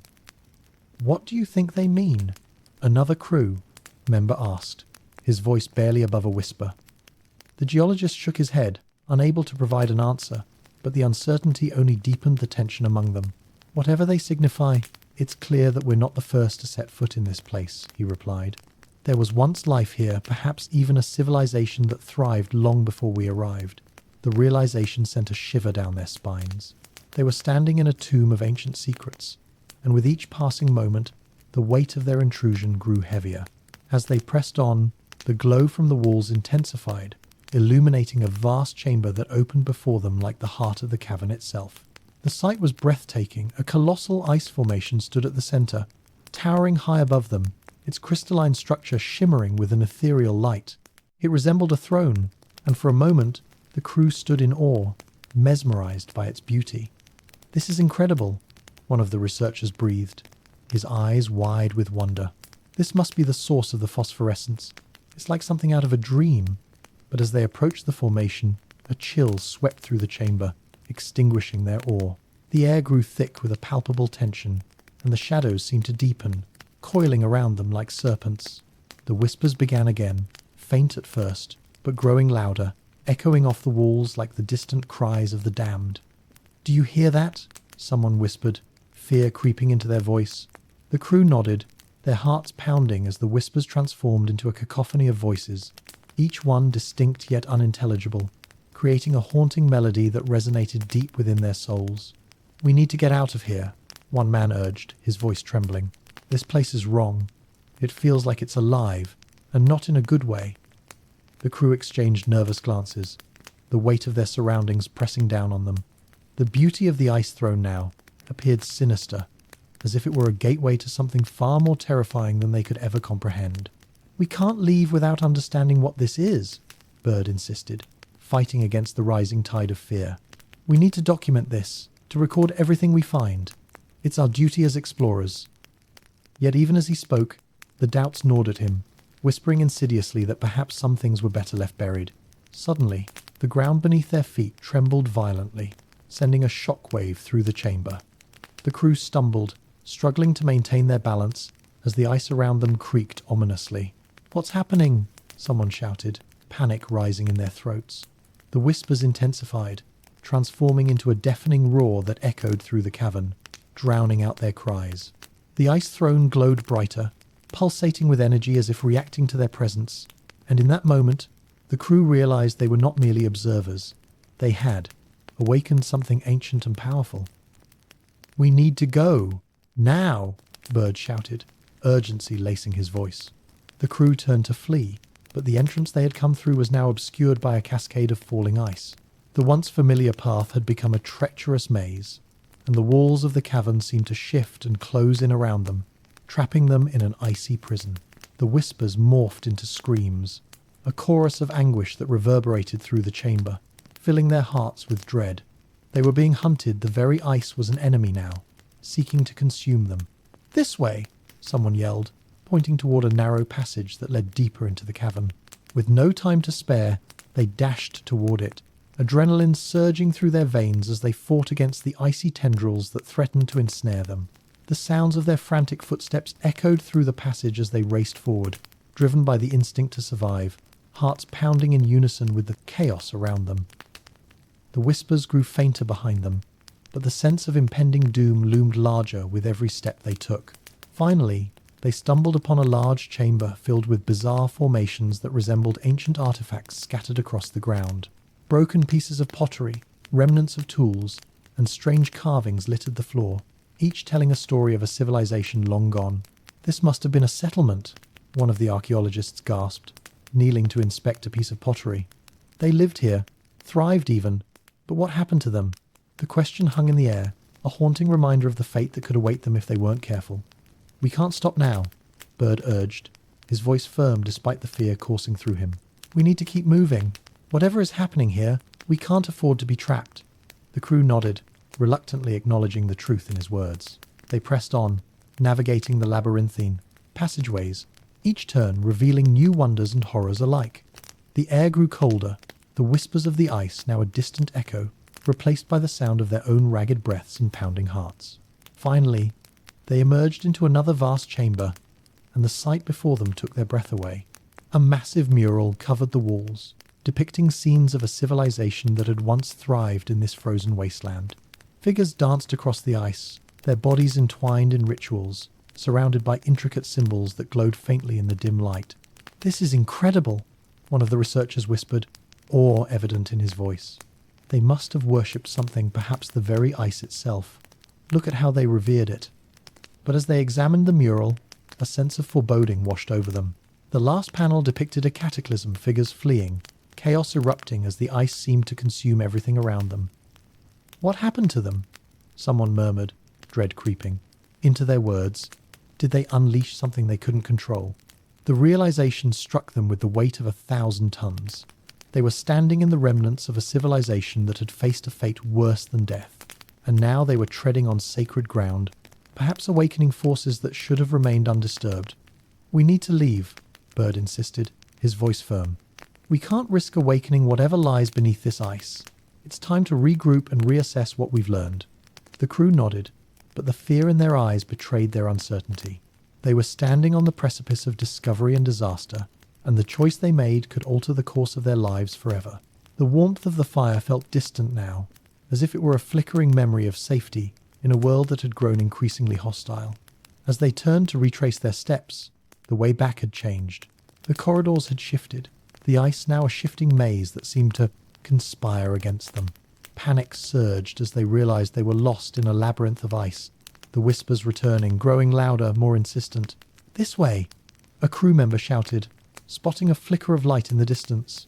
"What do you think they mean?" another crew member asked, his voice barely above a whisper. The geologist shook his head, unable to provide an answer, but the uncertainty only deepened the tension among them. "Whatever they signify, it's clear that we're not the first to set foot in this place," he replied. "There was once life here, perhaps even a civilization that thrived long before we arrived." The realization sent a shiver down their spines. They were standing in a tomb of ancient secrets, and with each passing moment, the weight of their intrusion grew heavier. As they pressed on, the glow from the walls intensified, illuminating a vast chamber that opened before them like the heart of the cavern itself. The sight was breathtaking. A colossal ice formation stood at the center, towering high above them, its crystalline structure shimmering with an ethereal light. It resembled a throne, and for a moment the crew stood in awe, mesmerized by its beauty. "This is incredible," one of the researchers breathed, his eyes wide with wonder. "This must be the source of the phosphorescence. It's like something out of a dream." But as they approached the formation, a chill swept through the chamber, extinguishing their awe. The air grew thick with a palpable tension, and the shadows seemed to deepen, coiling around them like serpents. The whispers began again, faint at first, but growing louder, echoing off the walls like the distant cries of the damned. "Do you hear that?" someone whispered, fear creeping into their voice. The crew nodded, their hearts pounding as the whispers transformed into a cacophony of voices, each one distinct yet unintelligible, creating a haunting melody that resonated deep within their souls. "We need to get out of here," one man urged, his voice trembling. "This place is wrong. It feels like it's alive, and not in a good way." The crew exchanged nervous glances, the weight of their surroundings pressing down on them. The beauty of the ice throne now appeared sinister, as if it were a gateway to something far more terrifying than they could ever comprehend. "We can't leave without understanding what this is," Bird insisted, fighting against the rising tide of fear. "We need to document this, to record everything we find. It's our duty as explorers." Yet even as he spoke, the doubts gnawed at him, whispering insidiously that perhaps some things were better left buried. Suddenly, the ground beneath their feet trembled violently, sending a shockwave through the chamber. The crew stumbled, struggling to maintain their balance as the ice around them creaked ominously. "What's happening?" someone shouted, panic rising in their throats. The whispers intensified, transforming into a deafening roar that echoed through the cavern, drowning out their cries. The ice throne glowed brighter, pulsating with energy as if reacting to their presence, and in that moment, the crew realized they were not merely observers. They had awakened something ancient and powerful. "We need to go! Now!" Bird shouted, urgency lacing his voice. The crew turned to flee, but the entrance they had come through was now obscured by a cascade of falling ice. The once familiar path had become a treacherous maze, and the walls of the cavern seemed to shift and close in around them, trapping them in an icy prison. The whispers morphed into screams, a chorus of anguish that reverberated through the chamber, filling their hearts with dread. They were being hunted. The very ice was an enemy now, seeking to consume them. "This way!" someone yelled, pointing toward a narrow passage that led deeper into the cavern. With no time to spare, they dashed toward it, adrenaline surging through their veins as they fought against the icy tendrils that threatened to ensnare them. The sounds of their frantic footsteps echoed through the passage as they raced forward, driven by the instinct to survive, hearts pounding in unison with the chaos around them. The whispers grew fainter behind them, but the sense of impending doom loomed larger with every step they took. Finally, they stumbled upon a large chamber filled with bizarre formations that resembled ancient artifacts scattered across the ground. Broken pieces of pottery, remnants of tools, and strange carvings littered the floor, each telling a story of a civilization long gone. "This must have been a settlement," one of the archaeologists gasped, kneeling to inspect a piece of pottery. "They lived here, thrived even, but what happened to them?" The question hung in the air, a haunting reminder of the fate that could await them if they weren't careful. "We can't stop now," Bird urged, his voice firm despite the fear coursing through him. "We need to keep moving. Whatever is happening here, we can't afford to be trapped." The crew nodded, reluctantly acknowledging the truth in his words. They pressed on, navigating the labyrinthine passageways, each turn revealing new wonders and horrors alike. The air grew colder, the whispers of the ice now a distant echo, replaced by the sound of their own ragged breaths and pounding hearts. Finally, they emerged into another vast chamber, and the sight before them took their breath away. A massive mural covered the walls, depicting scenes of a civilization that had once thrived in this frozen wasteland. Figures danced across the ice, their bodies entwined in rituals, surrounded by intricate symbols that glowed faintly in the dim light. "This is incredible," one of the researchers whispered, awe evident in his voice. They must have worshipped something, perhaps the very ice itself. Look at how they revered it. But as they examined the mural, a sense of foreboding washed over them. The last panel depicted a cataclysm, figures fleeing, chaos erupting as the ice seemed to consume everything around them. "What happened to them?" someone murmured, dread creeping into their words. Did they unleash something they couldn't control? The realization struck them with the weight of 1,000 tons. They were standing in the remnants of a civilization that had faced a fate worse than death, and now they were treading on sacred ground, perhaps awakening forces that should have remained undisturbed. "We need to leave," Bird insisted, his voice firm. "We can't risk awakening whatever lies beneath this ice. It's time to regroup and reassess what we've learned." The crew nodded, but the fear in their eyes betrayed their uncertainty. They were standing on the precipice of discovery and disaster, and the choice they made could alter the course of their lives forever. The warmth of the fire felt distant now, as if it were a flickering memory of safety in a world that had grown increasingly hostile. As they turned to retrace their steps, the way back had changed. The corridors had shifted, the ice now a shifting maze that seemed to conspire against them. Panic surged as they realized they were lost in a labyrinth of ice, the whispers returning, growing louder, more insistent. "This way!" a crew member shouted, spotting a flicker of light in the distance.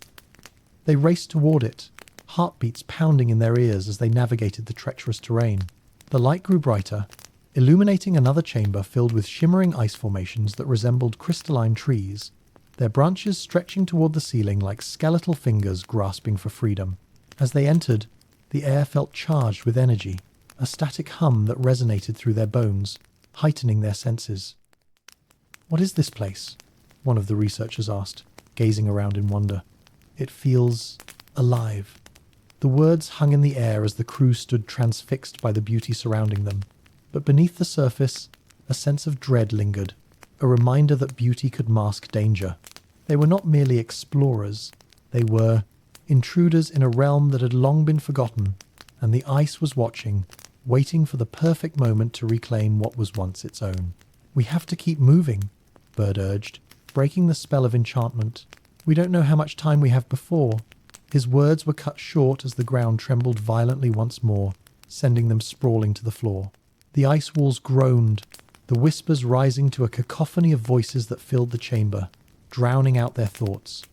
They raced toward it, heartbeats pounding in their ears as they navigated the treacherous terrain. The light grew brighter, illuminating another chamber filled with shimmering ice formations that resembled crystalline trees, their branches stretching toward the ceiling like skeletal fingers grasping for freedom. As they entered, the air felt charged with energy, a static hum that resonated through their bones, heightening their senses. "What is this place?" one of the researchers asked, gazing around in wonder. "It feels alive." The words hung in the air as the crew stood transfixed by the beauty surrounding them. But beneath the surface, a sense of dread lingered, a reminder that beauty could mask danger. They were not merely explorers, they were intruders in a realm that had long been forgotten, and the ice was watching, waiting for the perfect moment to reclaim what was once its own. "We have to keep moving," Bird urged, breaking the spell of enchantment. "We don't know how much time we have before." His words were cut short as the ground trembled violently once more, sending them sprawling to the floor. The ice walls groaned, the whispers rising to a cacophony of voices that filled the chamber, drowning out their thoughts.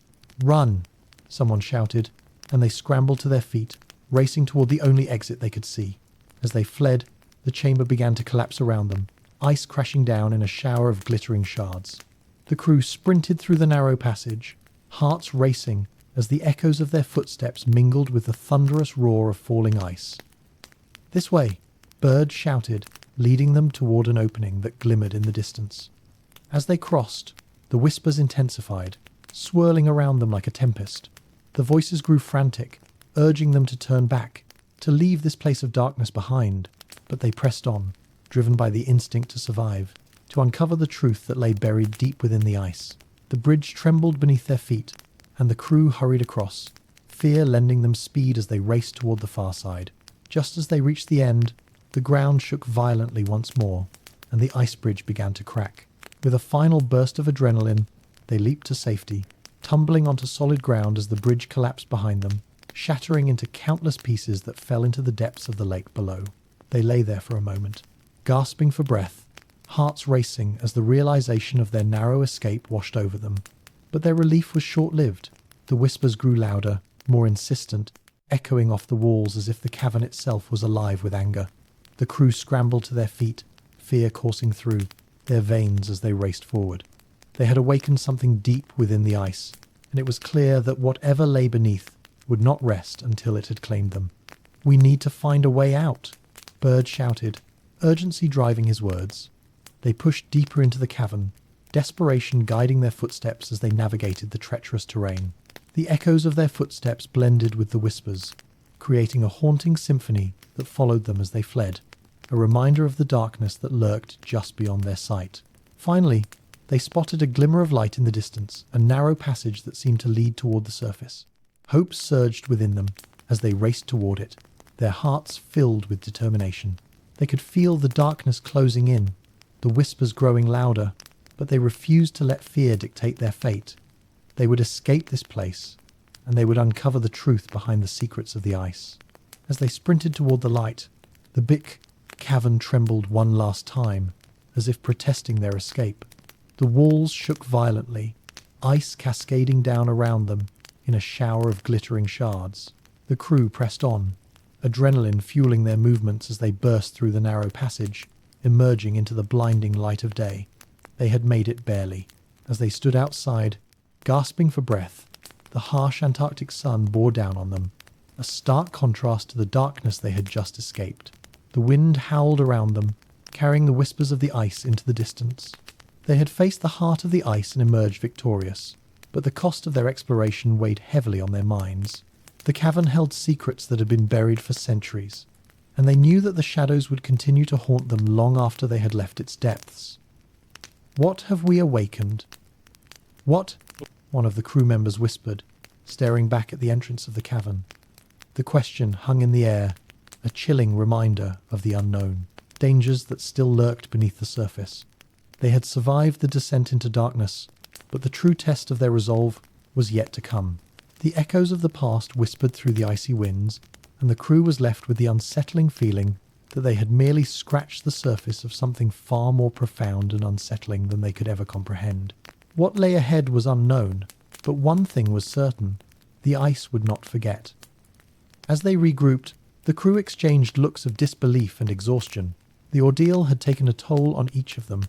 "Run!" someone shouted, and they scrambled to their feet, racing toward the only exit they could see. As they fled, the chamber began to collapse around them, ice crashing down in a shower of glittering shards. The crew sprinted through the narrow passage, hearts racing as the echoes of their footsteps mingled with the thunderous roar of falling ice. "This way!" Bird shouted, leading them toward an opening that glimmered in the distance. As they crossed, the whispers intensified, swirling around them like a tempest. The voices grew frantic, urging them to turn back, to leave this place of darkness behind. But they pressed on, driven by the instinct to survive, to uncover the truth that lay buried deep within the ice. The bridge trembled beneath their feet, and the crew hurried across, fear lending them speed as they raced toward the far side. Just as they reached the end, the ground shook violently once more, and the ice bridge began to crack. With a final burst of adrenaline, they leaped to safety, tumbling onto solid ground as the bridge collapsed behind them, shattering into countless pieces that fell into the depths of the lake below. They lay there for a moment, gasping for breath, hearts racing as the realization of their narrow escape washed over them. But their relief was short-lived. The whispers grew louder, more insistent, echoing off the walls as if the cavern itself was alive with anger. The crew scrambled to their feet, fear coursing through their veins as they raced forward. They had awakened something deep within the ice, and it was clear that whatever lay beneath would not rest until it had claimed them. "We need to find a way out," Bird shouted, urgency driving his words. They pushed deeper into the cavern, desperation guiding their footsteps as they navigated the treacherous terrain. The echoes of their footsteps blended with the whispers, creating a haunting symphony that followed them as they fled, a reminder of the darkness that lurked just beyond their sight. Finally, they spotted a glimmer of light in the distance, a narrow passage that seemed to lead toward the surface. Hope surged within them as they raced toward it, their hearts filled with determination. They could feel the darkness closing in, the whispers growing louder, but they refused to let fear dictate their fate. They would escape this place, and they would uncover the truth behind the secrets of the ice. As they sprinted toward the light, the big cavern trembled one last time, as if protesting their escape. The walls shook violently, ice cascading down around them in a shower of glittering shards. The crew pressed on, adrenaline fueling their movements as they burst through the narrow passage, emerging into the blinding light of day. They had made it barely. As they stood outside, gasping for breath, the harsh Antarctic sun bore down on them, a stark contrast to the darkness they had just escaped. The wind howled around them, carrying the whispers of the ice into the distance. They had faced the heart of the ice and emerged victorious, but the cost of their exploration weighed heavily on their minds. The cavern held secrets that had been buried for centuries, and they knew that the shadows would continue to haunt them long after they had left its depths. "What have we awakened?" "What?" one of the crew members whispered, staring back at the entrance of the cavern. The question hung in the air, a chilling reminder of the unknown, dangers that still lurked beneath the surface. They had survived the descent into darkness, but the true test of their resolve was yet to come. The echoes of the past whispered through the icy winds, and the crew was left with the unsettling feeling that they had merely scratched the surface of something far more profound and unsettling than they could ever comprehend. What lay ahead was unknown, but one thing was certain: the ice would not forget. As they regrouped, the crew exchanged looks of disbelief and exhaustion. The ordeal had taken a toll on each of them,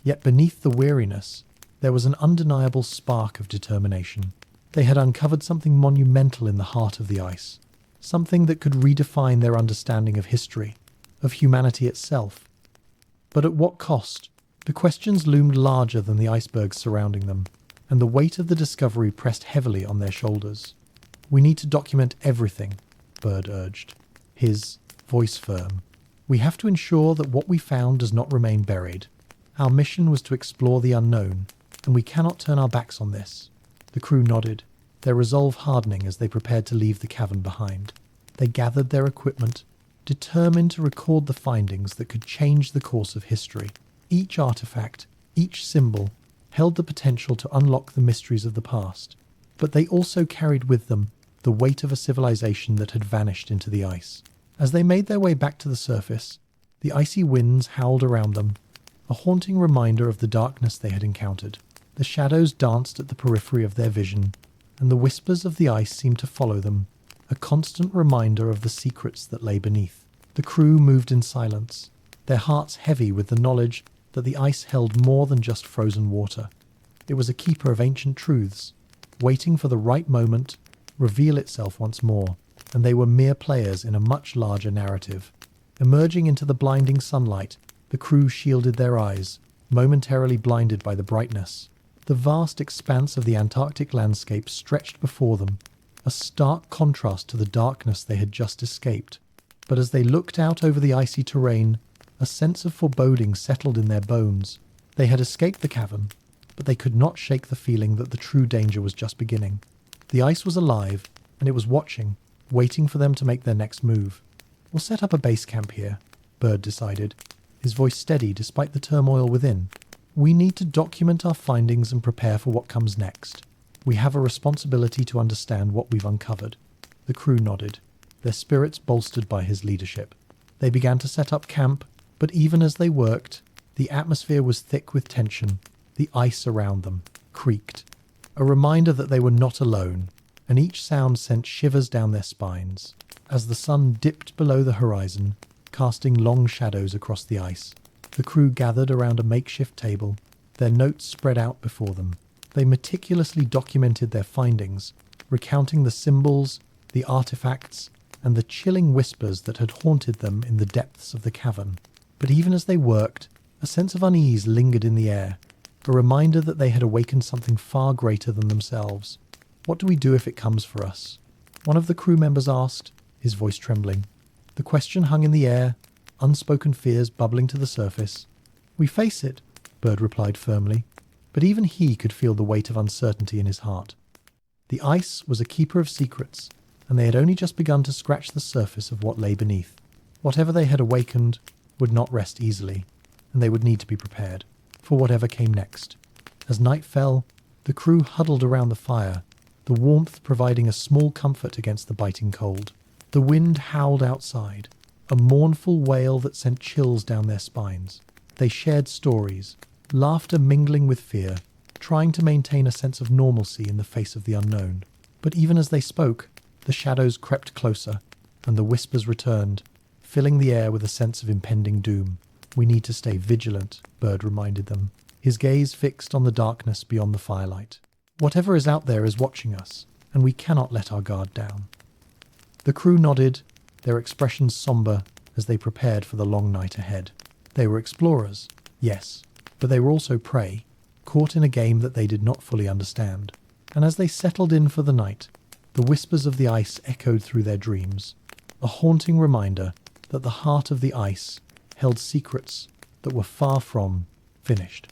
yet beneath the weariness, there was an undeniable spark of determination. They had uncovered something monumental in the heart of the ice, something that could redefine their understanding of history, of humanity itself. But at what cost? The questions loomed larger than the icebergs surrounding them, and the weight of the discovery pressed heavily on their shoulders. "We need to document everything," Bird urged, his voice firm. "We have to ensure that what we found does not remain buried. Our mission was to explore the unknown, and we cannot turn our backs on this." The crew nodded, their resolve hardening as they prepared to leave the cavern behind. They gathered their equipment, determined to record the findings that could change the course of history. Each artifact, each symbol, held the potential to unlock the mysteries of the past, but they also carried with them the weight of a civilization that had vanished into the ice. As they made their way back to the surface, the icy winds howled around them, a haunting reminder of the darkness they had encountered. The shadows danced at the periphery of their vision, and the whispers of the ice seemed to follow them, a constant reminder of the secrets that lay beneath. The crew moved in silence, their hearts heavy with the knowledge that the ice held more than just frozen water. It was a keeper of ancient truths, waiting for the right moment to reveal itself once more, and they were mere players in a much larger narrative. Emerging into the blinding sunlight, the crew shielded their eyes, momentarily blinded by the brightness. The vast expanse of the Antarctic landscape stretched before them, a stark contrast to the darkness they had just escaped. But as they looked out over the icy terrain, a sense of foreboding settled in their bones. They had escaped the cavern, but they could not shake the feeling that the true danger was just beginning. The ice was alive, and it was watching, waiting for them to make their next move. "We'll set up a base camp here," Bird decided, his voice steady despite the turmoil within. "We need to document our findings and prepare for what comes next. We have a responsibility to understand what we've uncovered." The crew nodded, their spirits bolstered by his leadership. They began to set up camp, but even as they worked, the atmosphere was thick with tension. The ice around them creaked, a reminder that they were not alone, and each sound sent shivers down their spines. As the sun dipped below the horizon, casting long shadows across the ice, the crew gathered around a makeshift table, their notes spread out before them. They meticulously documented their findings, recounting the symbols, the artifacts, and the chilling whispers that had haunted them in the depths of the cavern. But even as they worked, a sense of unease lingered in the air, a reminder that they had awakened something far greater than themselves. "What do we do if it comes for us?" one of the crew members asked, his voice trembling. The question hung in the air, unspoken fears bubbling to the surface. "We face it," Bird replied firmly, but even he could feel the weight of uncertainty in his heart. The ice was a keeper of secrets, and they had only just begun to scratch the surface of what lay beneath. Whatever they had awakened would not rest easily, and they would need to be prepared for whatever came next. As night fell, the crew huddled around the fire, the warmth providing a small comfort against the biting cold. The wind howled outside, a mournful wail that sent chills down their spines. They shared stories, laughter mingling with fear, trying to maintain a sense of normalcy in the face of the unknown. But even as they spoke, the shadows crept closer, and the whispers returned, filling the air with a sense of impending doom. "We need to stay vigilant," Bird reminded them, his gaze fixed on the darkness beyond the firelight. "Whatever is out there is watching us, and we cannot let our guard down." The crew nodded, their expressions somber as they prepared for the long night ahead. They were explorers, yes, but they were also prey, caught in a game that they did not fully understand. And as they settled in for the night, the whispers of the ice echoed through their dreams, a haunting reminder that the heart of the ice held secrets that were far from finished.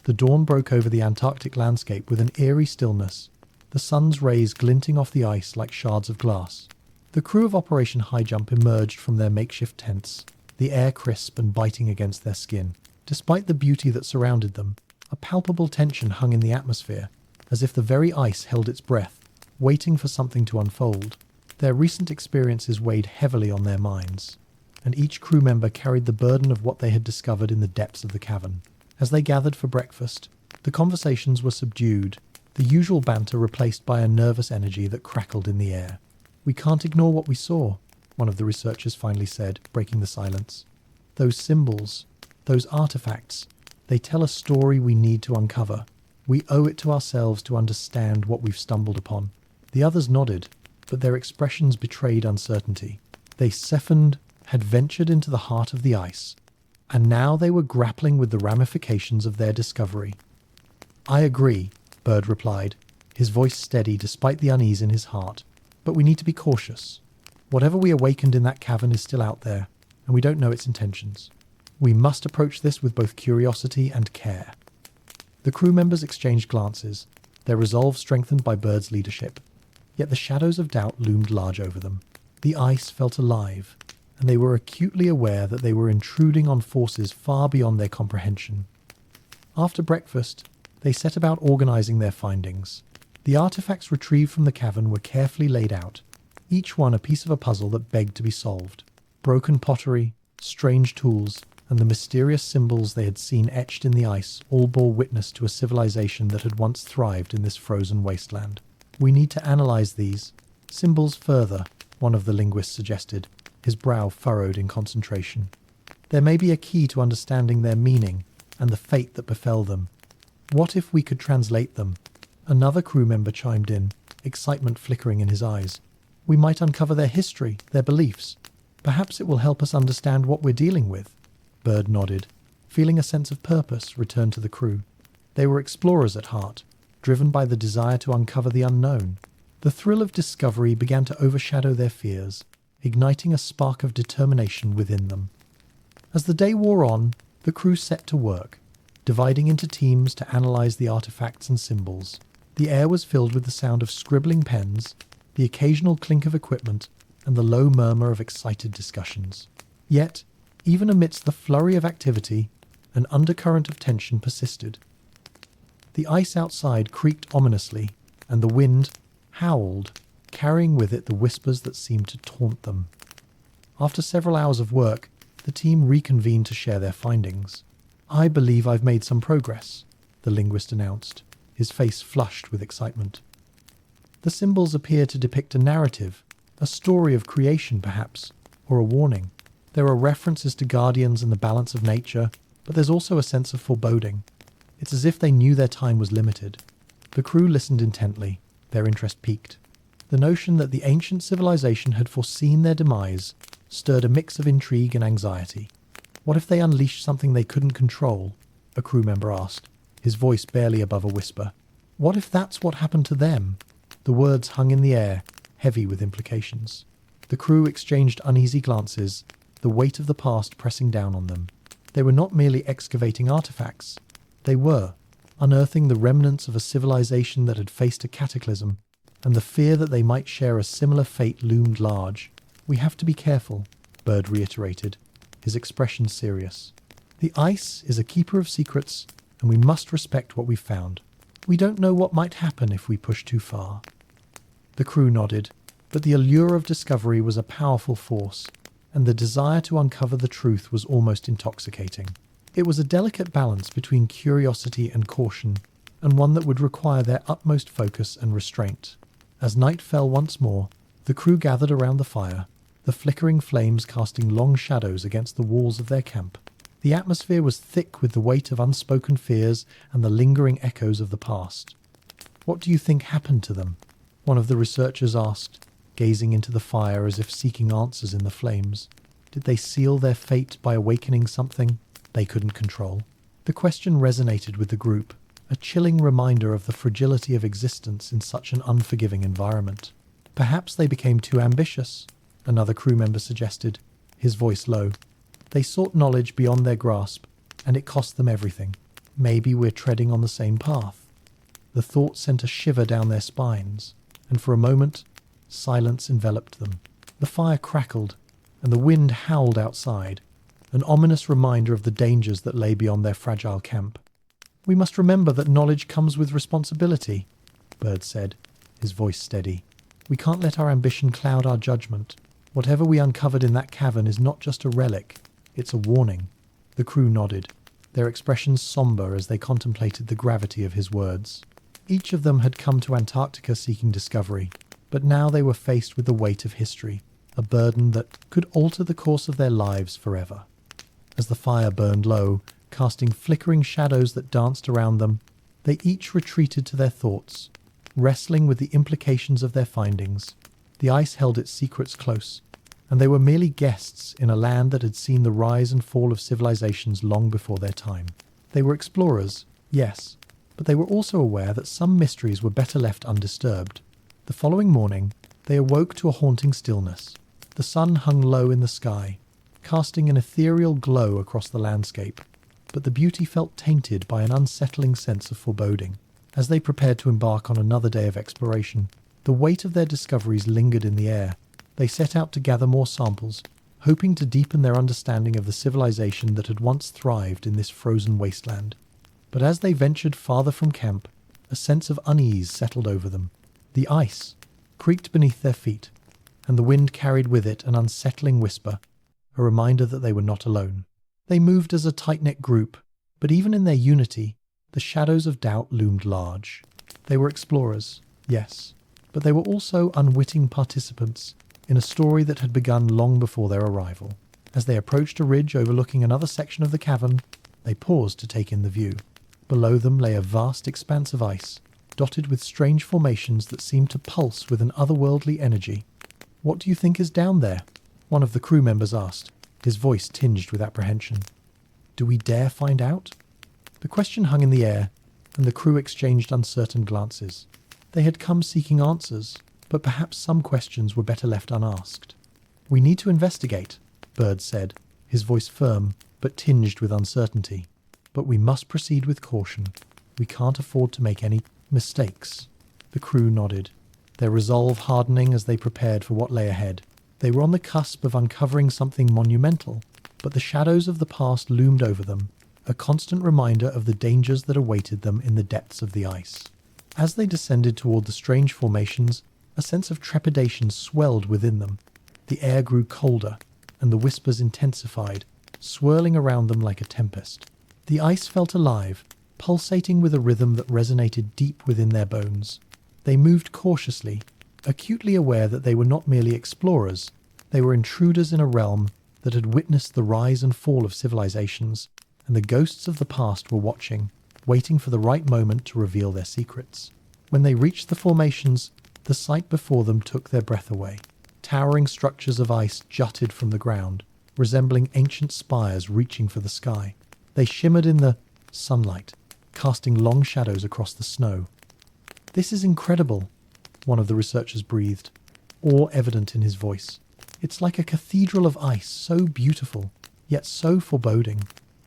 The dawn broke over the Antarctic landscape with an eerie stillness, the sun's rays glinting off the ice like shards of glass. The crew of Operation Highjump emerged from their makeshift tents, the air crisp and biting against their skin. Despite the beauty that surrounded them, a palpable tension hung in the atmosphere, as if the very ice held its breath, waiting for something to unfold. Their recent experiences weighed heavily on their minds, and each crew member carried the burden of what they had discovered in the depths of the cavern. As they gathered for breakfast, the conversations were subdued, the usual banter replaced by a nervous energy that crackled in the air. "We can't ignore what we saw," one of the researchers finally said, breaking the silence. "Those symbols, those artifacts, they tell a story we need to uncover. We owe it to ourselves to understand what we've stumbled upon." The others nodded, but their expressions betrayed uncertainty. They had ventured into the heart of the ice, and now they were grappling with the ramifications of their discovery. "I agree," Bird replied, his voice steady despite the unease in his heart. "But we need to be cautious. Whatever we awakened in that cavern is still out there, and we don't know its intentions. We must approach this with both curiosity and care." The crew members exchanged glances, their resolve strengthened by Bird's leadership. Yet the shadows of doubt loomed large over them. The ice felt alive, and they were acutely aware that they were intruding on forces far beyond their comprehension. After breakfast, they set about organizing their findings. The artifacts retrieved from the cavern were carefully laid out, each one a piece of a puzzle that begged to be solved. Broken pottery, strange tools, and the mysterious symbols they had seen etched in the ice all bore witness to a civilization that had once thrived in this frozen wasteland. "We need to analyze these symbols further," one of the linguists suggested, his brow furrowed in concentration. "There may be a key to understanding their meaning and the fate that befell them. What if we could translate them?" Another crew member chimed in, excitement flickering in his eyes. "We might uncover their history, their beliefs. Perhaps it will help us understand what we're dealing with." Bird nodded, feeling a sense of purpose return to the crew. They were explorers at heart, driven by the desire to uncover the unknown. The thrill of discovery began to overshadow their fears, igniting a spark of determination within them. As the day wore on, the crew set to work, dividing into teams to analyze the artifacts and symbols. The air was filled with the sound of scribbling pens, the occasional clink of equipment, and the low murmur of excited discussions. Yet, even amidst the flurry of activity, an undercurrent of tension persisted. The ice outside creaked ominously, and the wind howled, carrying with it the whispers that seemed to taunt them. After several hours of work, the team reconvened to share their findings. "I believe I've made some progress," the linguist announced, his face flushed with excitement. The symbols appear to depict a narrative, a story of creation perhaps, or a warning. There are references to guardians and the balance of nature, but there's also a sense of foreboding. It's as if they knew their time was limited. The crew listened intently, their interest piqued. The notion that the ancient civilization had foreseen their demise stirred a mix of intrigue and anxiety. What if they unleashed something they couldn't control? A crew member asked, his voice barely above a whisper. What if that's what happened to them? The words hung in the air, heavy with implications. The crew exchanged uneasy glances, the weight of the past pressing down on them. They were not merely excavating artifacts. They were unearthing the remnants of a civilization that had faced a cataclysm, and the fear that they might share a similar fate loomed large. "We have to be careful," Bird reiterated, his expression serious. "The ice is a keeper of secrets, and we must respect what we've found. We don't know what might happen if we push too far." The crew nodded, but the allure of discovery was a powerful force, and the desire to uncover the truth was almost intoxicating. It was a delicate balance between curiosity and caution, and one that would require their utmost focus and restraint. As night fell once more, the crew gathered around the fire, the flickering flames casting long shadows against the walls of their camp. The atmosphere was thick with the weight of unspoken fears and the lingering echoes of the past. "What do you think happened to them?" one of the researchers asked, gazing into the fire as if seeking answers in the flames. Did they seal their fate by awakening something they couldn't control? The question resonated with the group, a chilling reminder of the fragility of existence in such an unforgiving environment. "Perhaps they became too ambitious," another crew member suggested, his voice low. "They sought knowledge beyond their grasp, and it cost them everything. Maybe we're treading on the same path." The thought sent a shiver down their spines, and for a moment, silence enveloped them. The fire crackled, and the wind howled outside, an ominous reminder of the dangers that lay beyond their fragile camp. "We must remember that knowledge comes with responsibility," Bird said, his voice steady. "We can't let our ambition cloud our judgment. Whatever we uncovered in that cavern is not just a relic, it's a warning." The crew nodded, their expressions somber as they contemplated the gravity of his words. Each of them had come to Antarctica seeking discovery, but now they were faced with the weight of history, a burden that could alter the course of their lives forever. As the fire burned low, casting flickering shadows that danced around them, they each retreated to their thoughts, wrestling with the implications of their findings. The ice held its secrets close, and they were merely guests in a land that had seen the rise and fall of civilizations long before their time. They were explorers, yes, but they were also aware that some mysteries were better left undisturbed. The following morning, they awoke to a haunting stillness. The sun hung low in the sky, casting an ethereal glow across the landscape, but the beauty felt tainted by an unsettling sense of foreboding. As they prepared to embark on another day of exploration, the weight of their discoveries lingered in the air. They set out to gather more samples, hoping to deepen their understanding of the civilization that had once thrived in this frozen wasteland. But as they ventured farther from camp, a sense of unease settled over them. The ice creaked beneath their feet, and the wind carried with it an unsettling whisper, a reminder that they were not alone. They moved as a tight-knit group, but even in their unity, the shadows of doubt loomed large. They were explorers, yes, but they were also unwitting participants in a story that had begun long before their arrival. As they approached a ridge overlooking another section of the cavern, they paused to take in the view. Below them lay a vast expanse of ice, dotted with strange formations that seemed to pulse with an otherworldly energy. "What do you think is down there?" one of the crew members asked, his voice tinged with apprehension. "Do we dare find out?" The question hung in the air, and the crew exchanged uncertain glances. They had come seeking answers, but perhaps some questions were better left unasked. "We need to investigate," Bird said, his voice firm but tinged with uncertainty. "But we must proceed with caution. We can't afford to make any mistakes." The crew nodded, their resolve hardening as they prepared for what lay ahead. They were on the cusp of uncovering something monumental, but the shadows of the past loomed over them, a constant reminder of the dangers that awaited them in the depths of the ice. As they descended toward the strange formations, a sense of trepidation swelled within them. The air grew colder, and the whispers intensified, swirling around them like a tempest. The ice felt alive, pulsating with a rhythm that resonated deep within their bones. They moved cautiously, acutely aware that they were not merely explorers, they were intruders in a realm that had witnessed the rise and fall of civilizations, and the ghosts of the past were watching, waiting for the right moment to reveal their secrets. When they reached the formations, the sight before them took their breath away. Towering structures of ice jutted from the ground, resembling ancient spires reaching for the sky. They shimmered in the sunlight, casting long shadows across the snow. "This is incredible," one of the researchers breathed, awe evident in his voice. "It's like a cathedral of ice, so beautiful, yet so foreboding."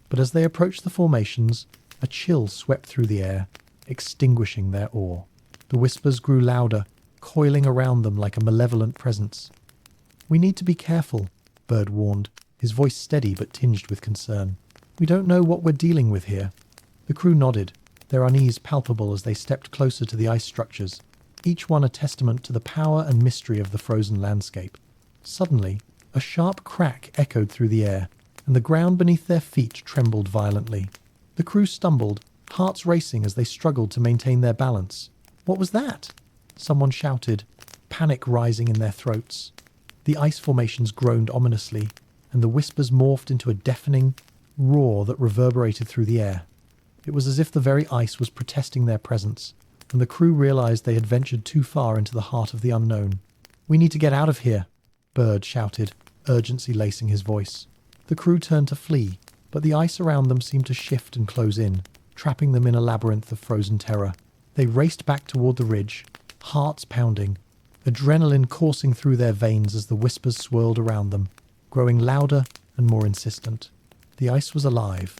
But as they approached the formations, a chill swept through the air, extinguishing their awe. The whispers grew louder, coiling around them like a malevolent presence. "We need to be careful," Bird warned, his voice steady but tinged with concern. "We don't know what we're dealing with here." The crew nodded, their unease palpable as they stepped closer to the ice structures, each one a testament to the power and mystery of the frozen landscape. Suddenly, a sharp crack echoed through the air, and the ground beneath their feet trembled violently. The crew stumbled, hearts racing as they struggled to maintain their balance. "What was that?" someone shouted, panic rising in their throats. The ice formations groaned ominously, and the whispers morphed into a deafening roar that reverberated through the air. It was as if the very ice was protesting their presence, and the crew realized they had ventured too far into the heart of the unknown. "We need to get out of here," Bird shouted, urgency lacing his voice. The crew turned to flee, but the ice around them seemed to shift and close in, trapping them in a labyrinth of frozen terror. They raced back toward the ridge, hearts pounding, adrenaline coursing through their veins as the whispers swirled around them, growing louder and more insistent. The ice was alive,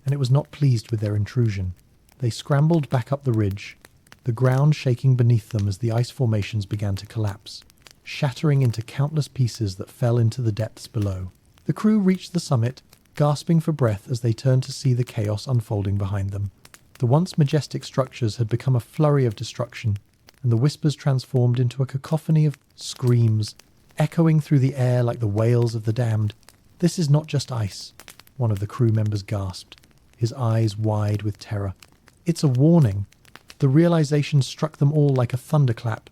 and it was not pleased with their intrusion. They scrambled back up the ridge, the ground shaking beneath them as the ice formations began to collapse, shattering into countless pieces that fell into the depths below. The crew reached the summit, gasping for breath as they turned to see the chaos unfolding behind them. The once majestic structures had become a flurry of destruction, and the whispers transformed into a cacophony of screams, echoing through the air like the wails of the damned. "This is not just ice," one of the crew members gasped, his eyes wide with terror. "It's a warning." The realization struck them all like a thunderclap.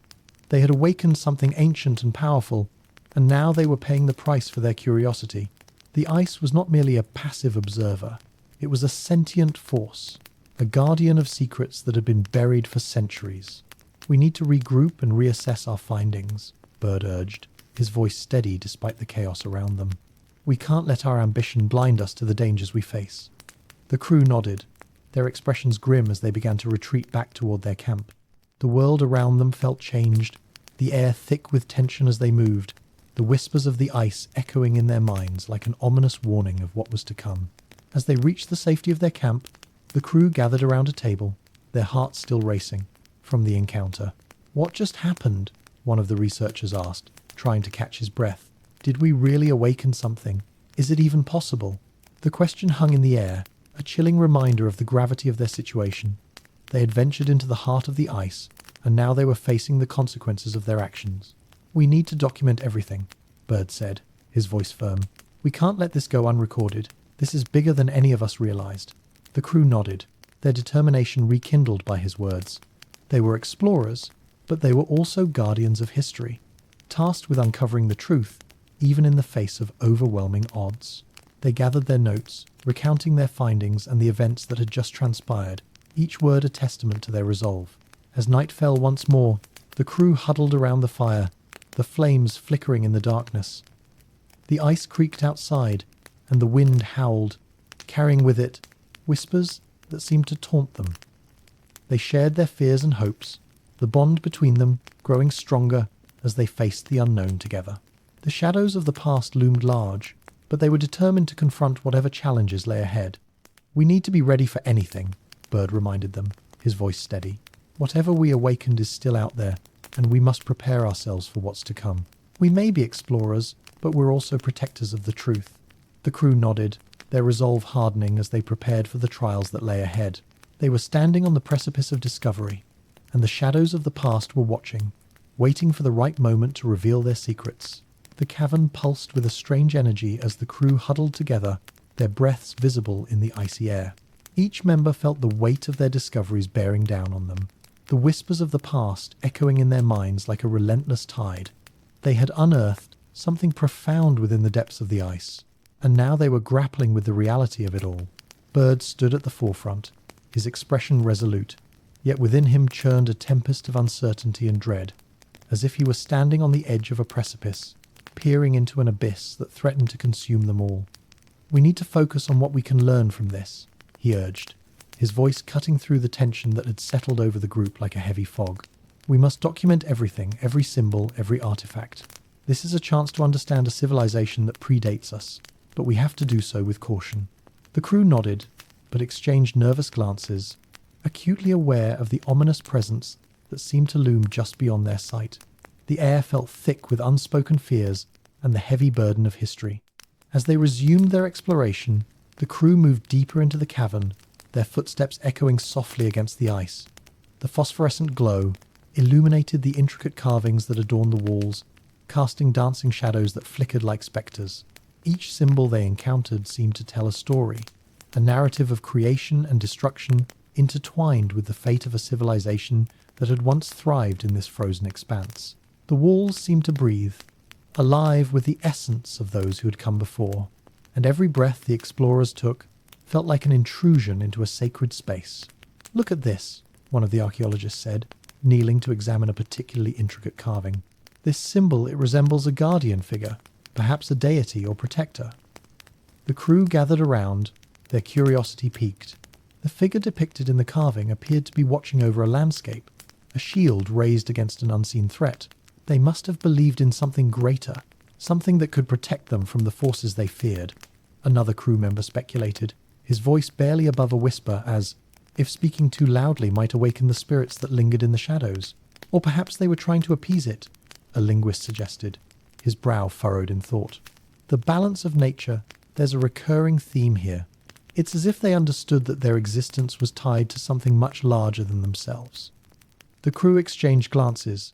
They had awakened something ancient and powerful, and now they were paying the price for their curiosity. The ice was not merely a passive observer, it was a sentient force, a guardian of secrets that had been buried for centuries. "We need to regroup and reassess our findings," Bird urged, his voice steady despite the chaos around them. "We can't let our ambition blind us to the dangers we face." The crew nodded, their expressions grim as they began to retreat back toward their camp. The world around them felt changed, the air thick with tension as they moved, the whispers of the ice echoing in their minds like an ominous warning of what was to come. As they reached the safety of their camp, the crew gathered around a table, their hearts still racing from the encounter. "What just happened?" one of the researchers asked, trying to catch his breath. "Did we really awaken something? Is it even possible?" The question hung in the air, a chilling reminder of the gravity of their situation. They had ventured into the heart of the ice, and now they were facing the consequences of their actions. "We need to document everything," Bird said, his voice firm. "We can't let this go unrecorded. This is bigger than any of us realized." The crew nodded, their determination rekindled by his words. They were explorers, but they were also guardians of history, tasked with uncovering the truth, even in the face of overwhelming odds. They gathered their notes, recounting their findings and the events that had just transpired, each word a testament to their resolve. As night fell once more, the crew huddled around the fire, the flames flickering in the darkness. The ice creaked outside, and the wind howled, carrying with it whispers that seemed to taunt them. They shared their fears and hopes, the bond between them growing stronger as they faced the unknown together. The shadows of the past loomed large, but they were determined to confront whatever challenges lay ahead. "We need to be ready for anything," Byrd reminded them, his voice steady. "Whatever we awakened is still out there, and we must prepare ourselves for what's to come. We may be explorers, but we're also protectors of the truth." The crew nodded, their resolve hardening as they prepared for the trials that lay ahead. They were standing on the precipice of discovery, and the shadows of the past were watching, waiting for the right moment to reveal their secrets. The cavern pulsed with a strange energy as the crew huddled together, their breaths visible in the icy air. Each member felt the weight of their discoveries bearing down on them, the whispers of the past echoing in their minds like a relentless tide. They had unearthed something profound within the depths of the ice, and now they were grappling with the reality of it all. Byrd stood at the forefront, his expression resolute, yet within him churned a tempest of uncertainty and dread, as if he were standing on the edge of a precipice, peering into an abyss that threatened to consume them all. "We need to focus on what we can learn from this," he urged, his voice cutting through the tension that had settled over the group like a heavy fog. "We must document everything, every symbol, every artifact. This is a chance to understand a civilization that predates us, but we have to do so with caution." The crew nodded, but exchanged nervous glances, acutely aware of the ominous presence that seemed to loom just beyond their sight. The air felt thick with unspoken fears and the heavy burden of history. As they resumed their exploration, the crew moved deeper into the cavern, their footsteps echoing softly against the ice. The phosphorescent glow illuminated the intricate carvings that adorned the walls, casting dancing shadows that flickered like spectres. Each symbol they encountered seemed to tell a story, a narrative of creation and destruction intertwined with the fate of a civilization that had once thrived in this frozen expanse. The walls seemed to breathe, alive with the essence of those who had come before, and every breath the explorers took felt like an intrusion into a sacred space. "Look at this," one of the archaeologists said, kneeling to examine a particularly intricate carving. "This symbol, it resembles a guardian figure, perhaps a deity or protector." The crew gathered around, their curiosity piqued. The figure depicted in the carving appeared to be watching over a landscape, a shield raised against an unseen threat. They must have believed in something greater, something that could protect them from the forces they feared. Another crew member speculated, his voice barely above a whisper as, if speaking too loudly might awaken the spirits that lingered in the shadows. Or perhaps they were trying to appease it, a linguist suggested, his brow furrowed in thought. The balance of nature, there's a recurring theme here. It's as if they understood that their existence was tied to something much larger than themselves. The crew exchanged glances,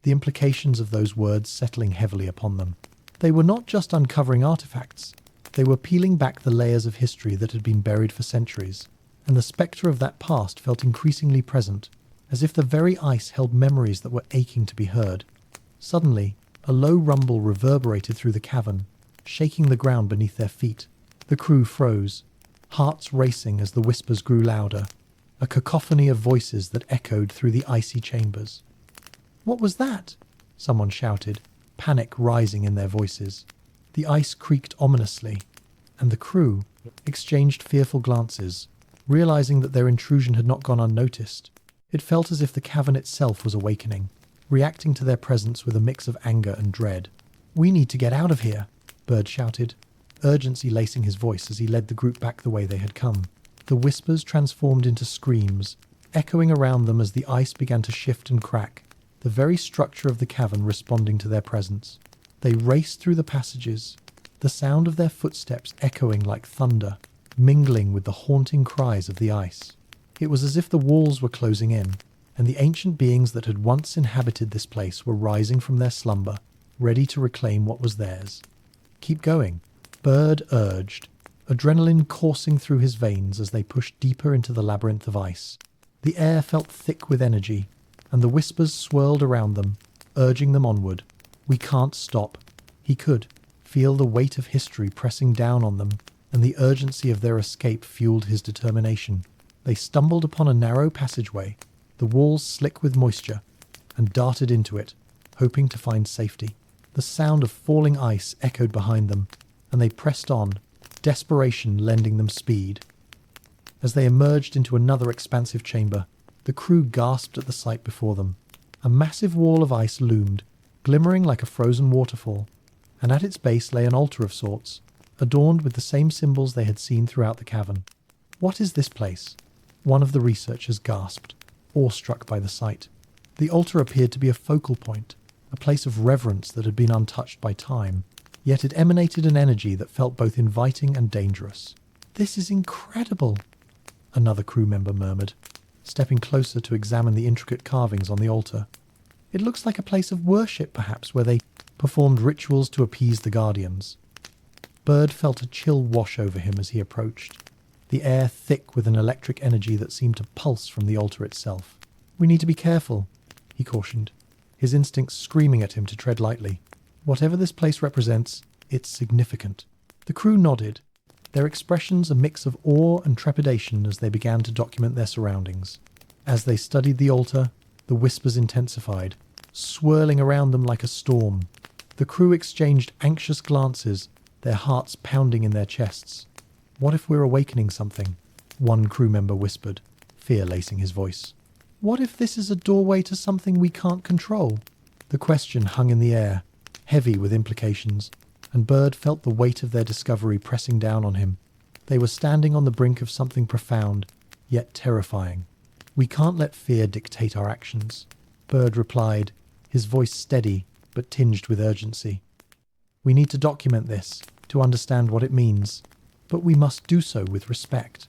the implications of those words settling heavily upon them. They were not just uncovering artifacts, they were peeling back the layers of history that had been buried for centuries, and the spectre of that past felt increasingly present, as if the very ice held memories that were aching to be heard. Suddenly, a low rumble reverberated through the cavern, shaking the ground beneath their feet. The crew froze, hearts racing as the whispers grew louder, a cacophony of voices that echoed through the icy chambers. "What was that?" someone shouted, panic rising in their voices. The ice creaked ominously, and the crew exchanged fearful glances, realizing that their intrusion had not gone unnoticed. It felt as if the cavern itself was awakening, reacting to their presence with a mix of anger and dread. "We need to get out of here," Byrd shouted, urgency lacing his voice as he led the group back the way they had come. The whispers transformed into screams, echoing around them as the ice began to shift and crack, the very structure of the cavern responding to their presence. They raced through the passages, the sound of their footsteps echoing like thunder, mingling with the haunting cries of the ice. It was as if the walls were closing in, and the ancient beings that had once inhabited this place were rising from their slumber, ready to reclaim what was theirs. "Keep going," Byrd urged, adrenaline coursing through his veins as they pushed deeper into the labyrinth of ice. The air felt thick with energy, and the whispers swirled around them, urging them onward. "We can't stop." He could feel the weight of history pressing down on them, and the urgency of their escape fueled his determination. They stumbled upon a narrow passageway, the walls slick with moisture, and darted into it, hoping to find safety. The sound of falling ice echoed behind them, and they pressed on, desperation lending them speed. As they emerged into another expansive chamber, the crew gasped at the sight before them. A massive wall of ice loomed, glimmering like a frozen waterfall, and at its base lay an altar of sorts, adorned with the same symbols they had seen throughout the cavern. "What is this place?" one of the researchers gasped, awestruck by the sight. The altar appeared to be a focal point, a place of reverence that had been untouched by time, yet it emanated an energy that felt both inviting and dangerous. "This is incredible," another crew member murmured, stepping closer to examine the intricate carvings on the altar. "It looks like a place of worship, perhaps, where they performed rituals to appease the guardians." Bird felt a chill wash over him as he approached, the air thick with an electric energy that seemed to pulse from the altar itself. "We need to be careful," he cautioned, his instincts screaming at him to tread lightly. "Whatever this place represents, it's significant." The crew nodded, their expressions a mix of awe and trepidation as they began to document their surroundings. As they studied the altar, the whispers intensified, swirling around them like a storm. The crew exchanged anxious glances, their hearts pounding in their chests. "What if we're awakening something?" one crew member whispered, fear lacing his voice. "What if this is a doorway to something we can't control?" The question hung in the air, heavy with implications, and Bird felt the weight of their discovery pressing down on him. They were standing on the brink of something profound, yet terrifying. "We can't let fear dictate our actions," Bird replied, his voice steady but tinged with urgency. "We need to document this, to understand what it means, but we must do so with respect."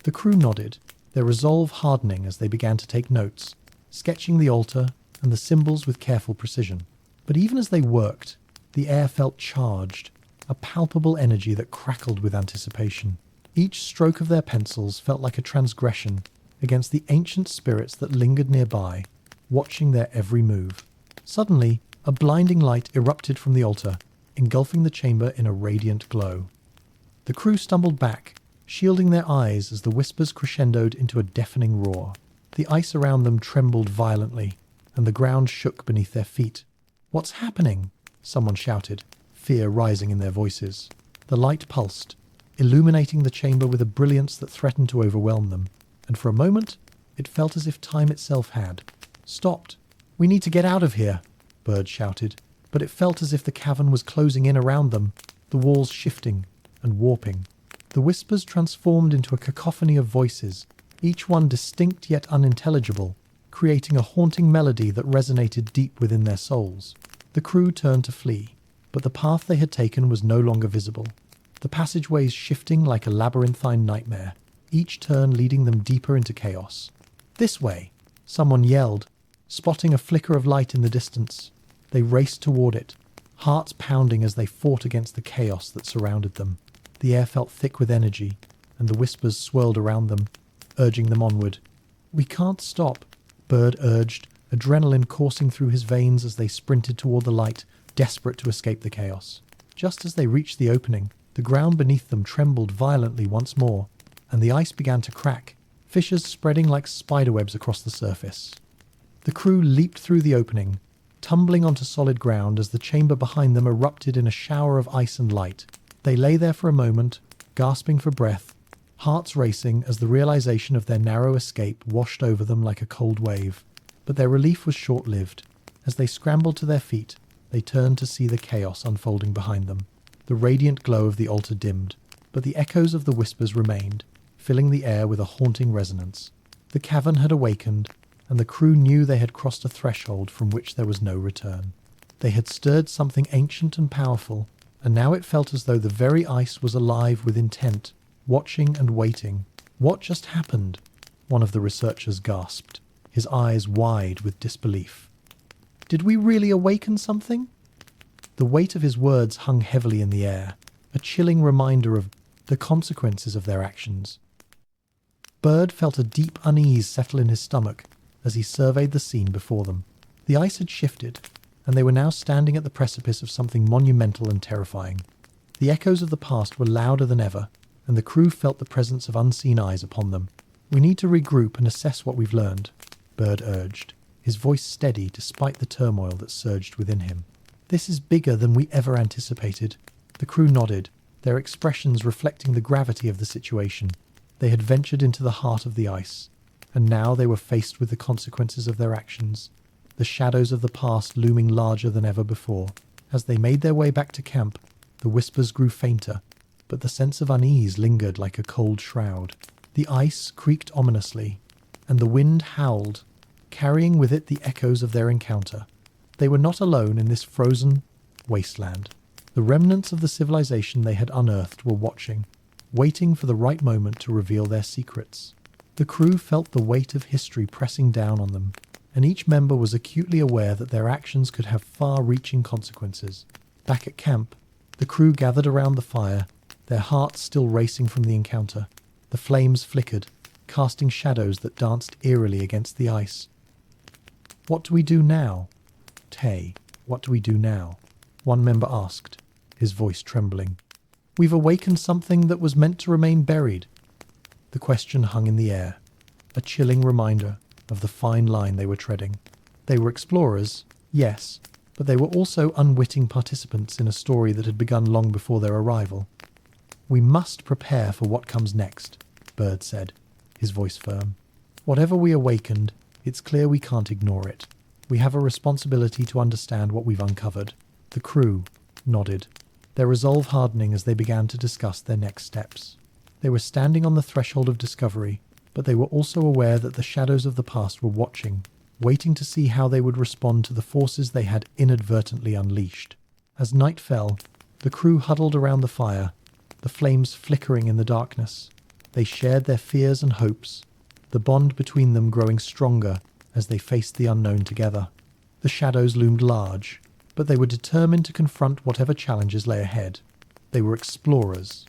The crew nodded, their resolve hardening as they began to take notes, sketching the altar and the symbols with careful precision. But even as they worked, the air felt charged, a palpable energy that crackled with anticipation. Each stroke of their pencils felt like a transgression against the ancient spirits that lingered nearby, watching their every move. Suddenly, a blinding light erupted from the altar, engulfing the chamber in a radiant glow. The crew stumbled back, shielding their eyes as the whispers crescendoed into a deafening roar. The ice around them trembled violently, and the ground shook beneath their feet. "What's happening?" someone shouted, fear rising in their voices. The light pulsed, illuminating the chamber with a brilliance that threatened to overwhelm them, and for a moment it felt as if time itself had stopped. "We need to get out of here," Bird shouted, but it felt as if the cavern was closing in around them, the walls shifting and warping. The whispers transformed into a cacophony of voices, each one distinct yet unintelligible, creating a haunting melody that resonated deep within their souls. The crew turned to flee, but the path they had taken was no longer visible, the passageways shifting like a labyrinthine nightmare, each turn leading them deeper into chaos. "This way!" someone yelled, spotting a flicker of light in the distance. They raced toward it, hearts pounding as they fought against the chaos that surrounded them. The air felt thick with energy, and the whispers swirled around them, urging them onward. "We can't stop," Bird urged, adrenaline coursing through his veins as they sprinted toward the light, desperate to escape the chaos. Just as they reached the opening, the ground beneath them trembled violently once more, and the ice began to crack, fissures spreading like spiderwebs across the surface. The crew leaped through the opening, tumbling onto solid ground as the chamber behind them erupted in a shower of ice and light. They lay there for a moment, gasping for breath, hearts racing as the realization of their narrow escape washed over them like a cold wave. But their relief was short-lived. As they scrambled to their feet, they turned to see the chaos unfolding behind them. The radiant glow of the altar dimmed, but the echoes of the whispers remained, filling the air with a haunting resonance. The cavern had awakened, and the crew knew they had crossed a threshold from which there was no return. They had stirred something ancient and powerful, and now it felt as though the very ice was alive with intent, watching and waiting. "What just happened?" one of the researchers gasped, his eyes wide with disbelief. "Did we really awaken something?" The weight of his words hung heavily in the air, a chilling reminder of the consequences of their actions. Bird felt a deep unease settle in his stomach as he surveyed the scene before them. The ice had shifted, and they were now standing at the precipice of something monumental and terrifying. The echoes of the past were louder than ever, and the crew felt the presence of unseen eyes upon them. "We need to regroup and assess what we've learned," Bird urged, his voice steady despite the turmoil that surged within him. "This is bigger than we ever anticipated." The crew nodded, their expressions reflecting the gravity of the situation. They had ventured into the heart of the ice, and now they were faced with the consequences of their actions. the shadows of the past looming larger than ever before. As they made their way back to camp, the whispers grew fainter, but the sense of unease lingered like a cold shroud. The ice creaked ominously, and the wind howled, carrying with it the echoes of their encounter. They were not alone in this frozen wasteland. The remnants of the civilization they had unearthed were watching, waiting for the right moment to reveal their secrets. The crew felt the weight of history pressing down on them, and each member was acutely aware that their actions could have far-reaching consequences. Back at camp, the crew gathered around the fire, their hearts still racing from the encounter. The flames flickered, casting shadows that danced eerily against the ice. "What do we do now? Tay, what do we do now?" one member asked, his voice trembling. "We've awakened something that was meant to remain buried." The question hung in the air, a chilling reminder of the fine line they were treading. They were explorers, yes, but they were also unwitting participants in a story that had begun long before their arrival. "We must prepare for what comes next," Bird said, his voice firm. "Whatever we awakened, it's clear we can't ignore it. We have a responsibility to understand what we've uncovered." The crew nodded, their resolve hardening as they began to discuss their next steps. They were standing on the threshold of discovery, but they were also aware that the shadows of the past were watching, waiting to see how they would respond to the forces they had inadvertently unleashed. As night fell, the crew huddled around the fire, the flames flickering in the darkness. They shared their fears and hopes, the bond between them growing stronger as they faced the unknown together. The shadows loomed large, but they were determined to confront whatever challenges lay ahead. They were explorers,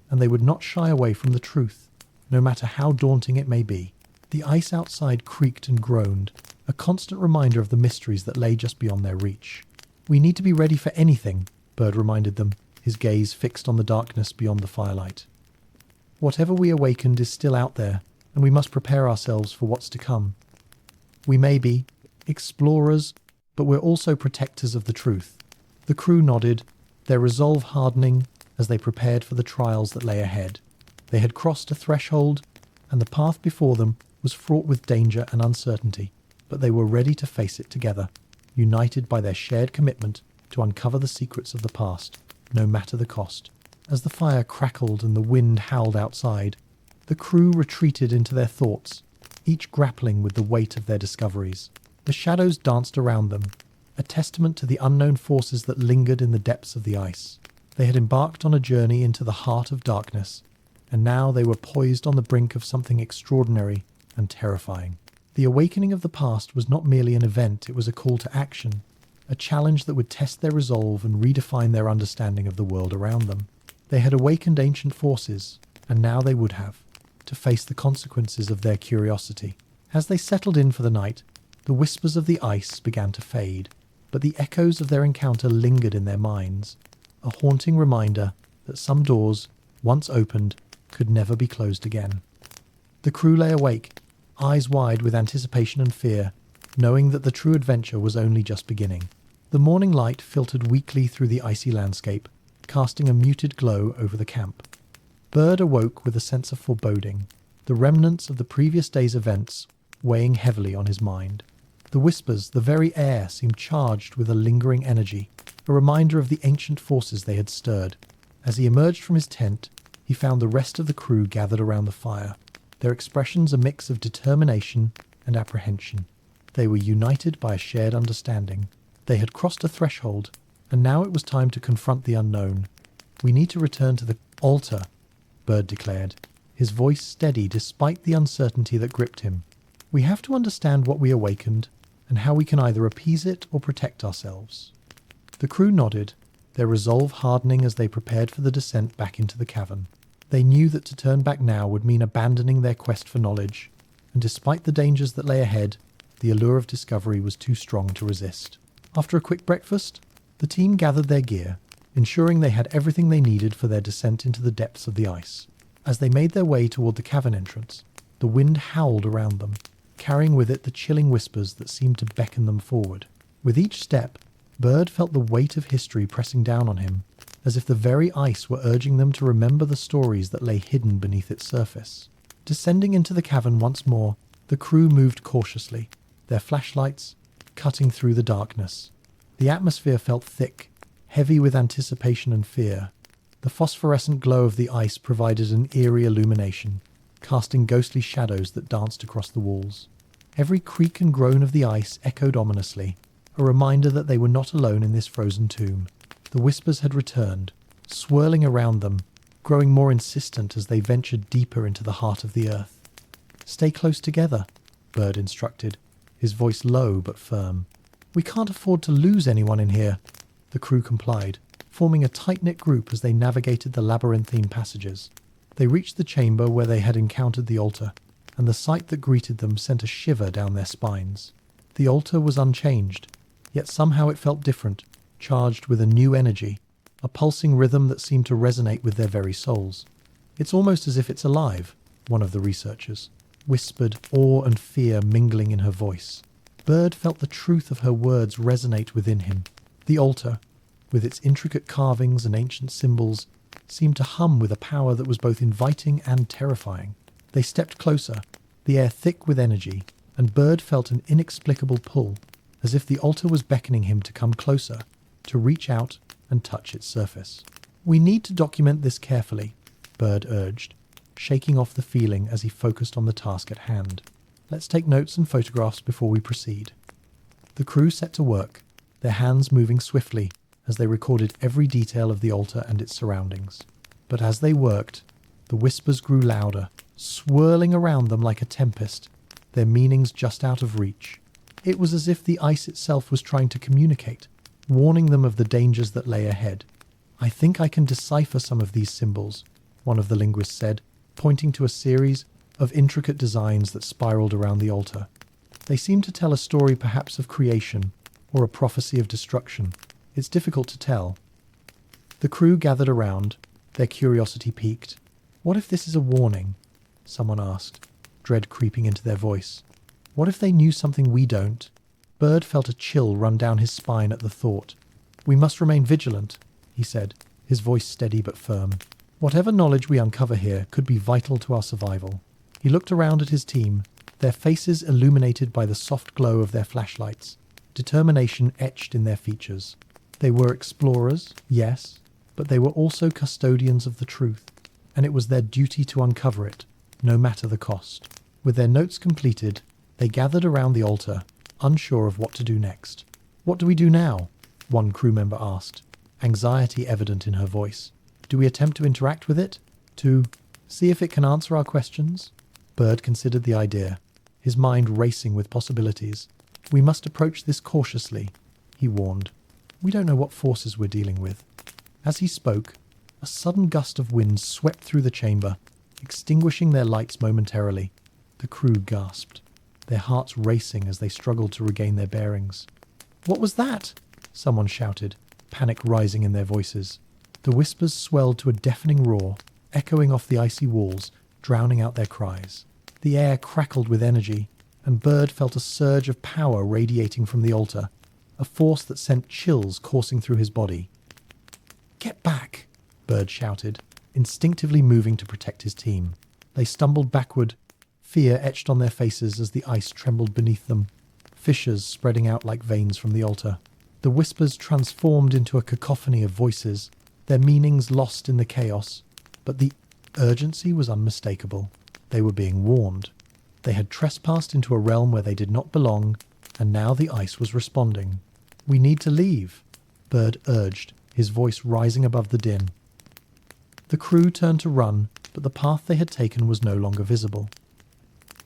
and they would not shy away from the truth, no matter how daunting it may be. The ice outside creaked and groaned, a constant reminder of the mysteries that lay just beyond their reach. "We need to be ready for anything," Bird reminded them, his gaze fixed on the darkness beyond the firelight. "Whatever we awakened is still out there, and we must prepare ourselves for what's to come. We may be explorers, but we're also protectors of the truth." The crew nodded, their resolve hardening as they prepared for the trials that lay ahead. They had crossed a threshold, and the path before them was fraught with danger and uncertainty, but they were ready to face it together, united by their shared commitment to uncover the secrets of the past, no matter the cost. As the fire crackled and the wind howled outside, the crew retreated into their thoughts, each grappling with the weight of their discoveries. The shadows danced around them, a testament to the unknown forces that lingered in the depths of the ice. They had embarked on a journey into the heart of darkness, and now they were poised on the brink of something extraordinary and terrifying. The awakening of the past was not merely an event, it was a call to action, a challenge that would test their resolve and redefine their understanding of the world around them. They had awakened ancient forces, and now they would have, to face the consequences of their curiosity. As they settled in for the night, the whispers of the ice began to fade, but the echoes of their encounter lingered in their minds, a haunting reminder that some doors, once opened, could never be closed again. The crew lay awake, eyes wide with anticipation and fear, knowing that the true adventure was only just beginning. The morning light filtered weakly through the icy landscape, casting a muted glow over the camp. Bird awoke with a sense of foreboding, the remnants of the previous day's events weighing heavily on his mind. The whispers, the very air, seemed charged with a lingering energy, a reminder of the ancient forces they had stirred. As he emerged from his tent, he found the rest of the crew gathered around the fire, their expressions a mix of determination and apprehension. They were united by a shared understanding. They had crossed a threshold, and now it was time to confront the unknown. "We need to return to the altar," Bird declared, his voice steady despite the uncertainty that gripped him. "We have to understand what we awakened, and how we can either appease it or protect ourselves." The crew nodded, their resolve hardening as they prepared for the descent back into the cavern. They knew that to turn back now would mean abandoning their quest for knowledge, and despite the dangers that lay ahead, the allure of discovery was too strong to resist. After a quick breakfast, the team gathered their gear, ensuring they had everything they needed for their descent into the depths of the ice. As they made their way toward the cavern entrance, the wind howled around them, carrying with it the chilling whispers that seemed to beckon them forward. With each step, Bird felt the weight of history pressing down on him, as if the very ice were urging them to remember the stories that lay hidden beneath its surface. Descending into the cavern once more, the crew moved cautiously, their flashlights, cutting through the darkness. The atmosphere felt thick, heavy with anticipation and fear. The phosphorescent glow of the ice provided an eerie illumination, casting ghostly shadows that danced across the walls. Every creak and groan of the ice echoed ominously, a reminder that they were not alone in this frozen tomb. The whispers had returned, swirling around them, growing more insistent as they ventured deeper into the heart of the earth. "Stay close together," Bird instructed, his voice low but firm. "We can't afford to lose anyone in here." The crew complied, forming a tight-knit group as they navigated the labyrinthine passages. They reached the chamber where they had encountered the altar, and the sight that greeted them sent a shiver down their spines. The altar was unchanged, yet somehow it felt different, charged with a new energy, a pulsing rhythm that seemed to resonate with their very souls. "It's almost as if it's alive," one of the researchers whispered, awe and fear mingling in her voice. Bird felt the truth of her words resonate within him. The altar, with its intricate carvings and ancient symbols, seemed to hum with a power that was both inviting and terrifying. They stepped closer, the air thick with energy, and Bird felt an inexplicable pull, as if the altar was beckoning him to come closer, to reach out and touch its surface. "We need to document this carefully," Bird urged, shaking off the feeling as he focused on the task at hand. "Let's take notes and photographs before we proceed." The crew set to work, their hands moving swiftly as they recorded every detail of the altar and its surroundings. But as they worked, the whispers grew louder, swirling around them like a tempest, their meanings just out of reach. It was as if the ice itself was trying to communicate, warning them of the dangers that lay ahead. "I think I can decipher some of these symbols," one of the linguists said, pointing to a series of intricate designs that spiraled around the altar. "They seem to tell a story perhaps of creation, or a prophecy of destruction. It's difficult to tell." The crew gathered around, their curiosity piqued. "What if this is a warning?" someone asked, dread creeping into their voice. "What if they knew something we don't?" Bird felt a chill run down his spine at the thought. "We must remain vigilant," he said, his voice steady but firm. "Whatever knowledge we uncover here could be vital to our survival." He looked around at his team, their faces illuminated by the soft glow of their flashlights, determination etched in their features. They were explorers, yes, but they were also custodians of the truth, and it was their duty to uncover it, no matter the cost. With their notes completed, they gathered around the altar, unsure of what to do next. "What do we do now?" one crew member asked, anxiety evident in her voice. "Do we attempt to interact with it? To see if it can answer our questions?" Bird considered the idea, his mind racing with possibilities. "We must approach this cautiously," he warned. "We don't know what forces we're dealing with." As he spoke, a sudden gust of wind swept through the chamber, extinguishing their lights momentarily. The crew gasped, their hearts racing as they struggled to regain their bearings. "What was that?" someone shouted, panic rising in their voices. The whispers swelled to a deafening roar, echoing off the icy walls, drowning out their cries. The air crackled with energy, and Bird felt a surge of power radiating from the altar, a force that sent chills coursing through his body. "Get back!" Bird shouted, instinctively moving to protect his team. They stumbled backward, fear etched on their faces as the ice trembled beneath them, fissures spreading out like veins from the altar. The whispers transformed into a cacophony of voices, their meanings lost in the chaos, but the urgency was unmistakable. They were being warned. They had trespassed into a realm where they did not belong, and now the ice was responding. "We need to leave," Bird urged, his voice rising above the din. The crew turned to run, but the path they had taken was no longer visible.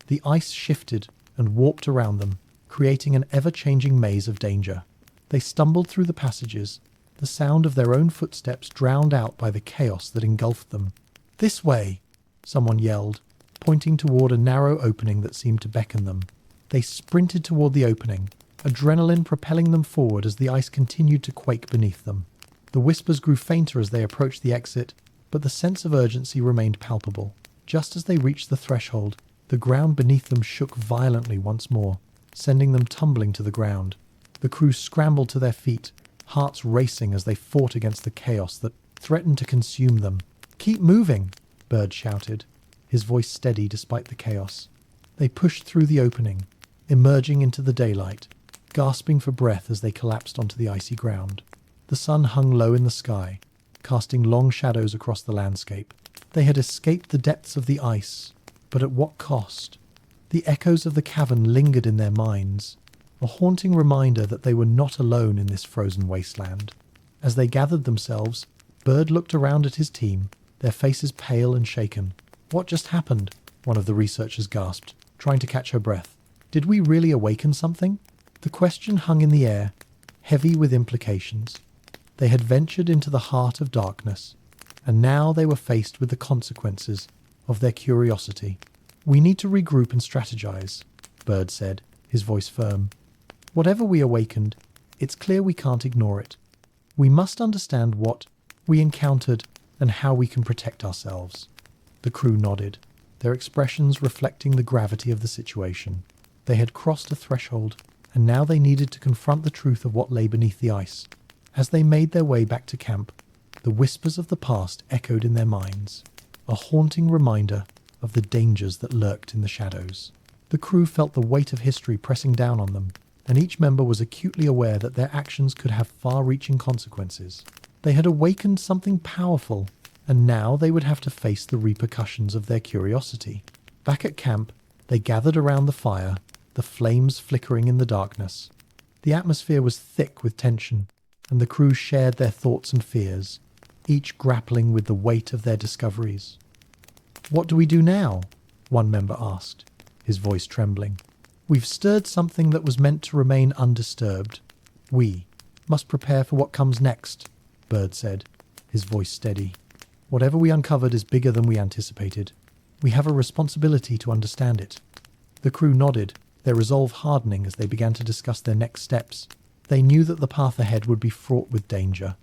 The ice shifted and warped around them, creating an ever-changing maze of danger. They stumbled through the passages, the sound of their own footsteps drowned out by the chaos that engulfed them. "This way!" someone yelled, pointing toward a narrow opening that seemed to beckon them. They sprinted toward the opening, adrenaline propelling them forward as the ice continued to quake beneath them. The whispers grew fainter as they approached the exit, but the sense of urgency remained palpable. Just as they reached the threshold, the ground beneath them shook violently once more, sending them tumbling to the ground. The crew scrambled to their feet, hearts racing as they fought against the chaos that threatened to consume them. "Keep moving!" Bird shouted, his voice steady despite the chaos. They pushed through the opening, emerging into the daylight, gasping for breath as they collapsed onto the icy ground. The sun hung low in the sky, casting long shadows across the landscape. They had escaped the depths of the ice, but at what cost? The echoes of the cavern lingered in their minds, a haunting reminder that they were not alone in this frozen wasteland. As they gathered themselves, Bird looked around at his team, their faces pale and shaken. "What just happened?" one of the researchers gasped, trying to catch her breath. "Did we really awaken something?" The question hung in the air, heavy with implications. They had ventured into the heart of darkness, and now they were faced with the consequences of their curiosity. "We need to regroup and strategize," Bird said, his voice firm. "Whatever we awakened, it's clear we can't ignore it. We must understand what we encountered and how we can protect ourselves." The crew nodded, their expressions reflecting the gravity of the situation. They had crossed a threshold, and now they needed to confront the truth of what lay beneath the ice. As they made their way back to camp, the whispers of the past echoed in their minds, a haunting reminder of the dangers that lurked in the shadows. The crew felt the weight of history pressing down on them, and each member was acutely aware that their actions could have far-reaching consequences. They had awakened something powerful, and now they would have to face the repercussions of their curiosity. Back at camp, they gathered around the fire, the flames flickering in the darkness. The atmosphere was thick with tension, and the crew shared their thoughts and fears, each grappling with the weight of their discoveries. "What do we do now?" one member asked, his voice trembling. "We've stirred something that was meant to remain undisturbed. We must prepare for what comes next," Bird said, his voice steady. "Whatever we uncovered is bigger than we anticipated. We have a responsibility to understand it." The crew nodded, their resolve hardening as they began to discuss their next steps. They knew that the path ahead would be fraught with danger,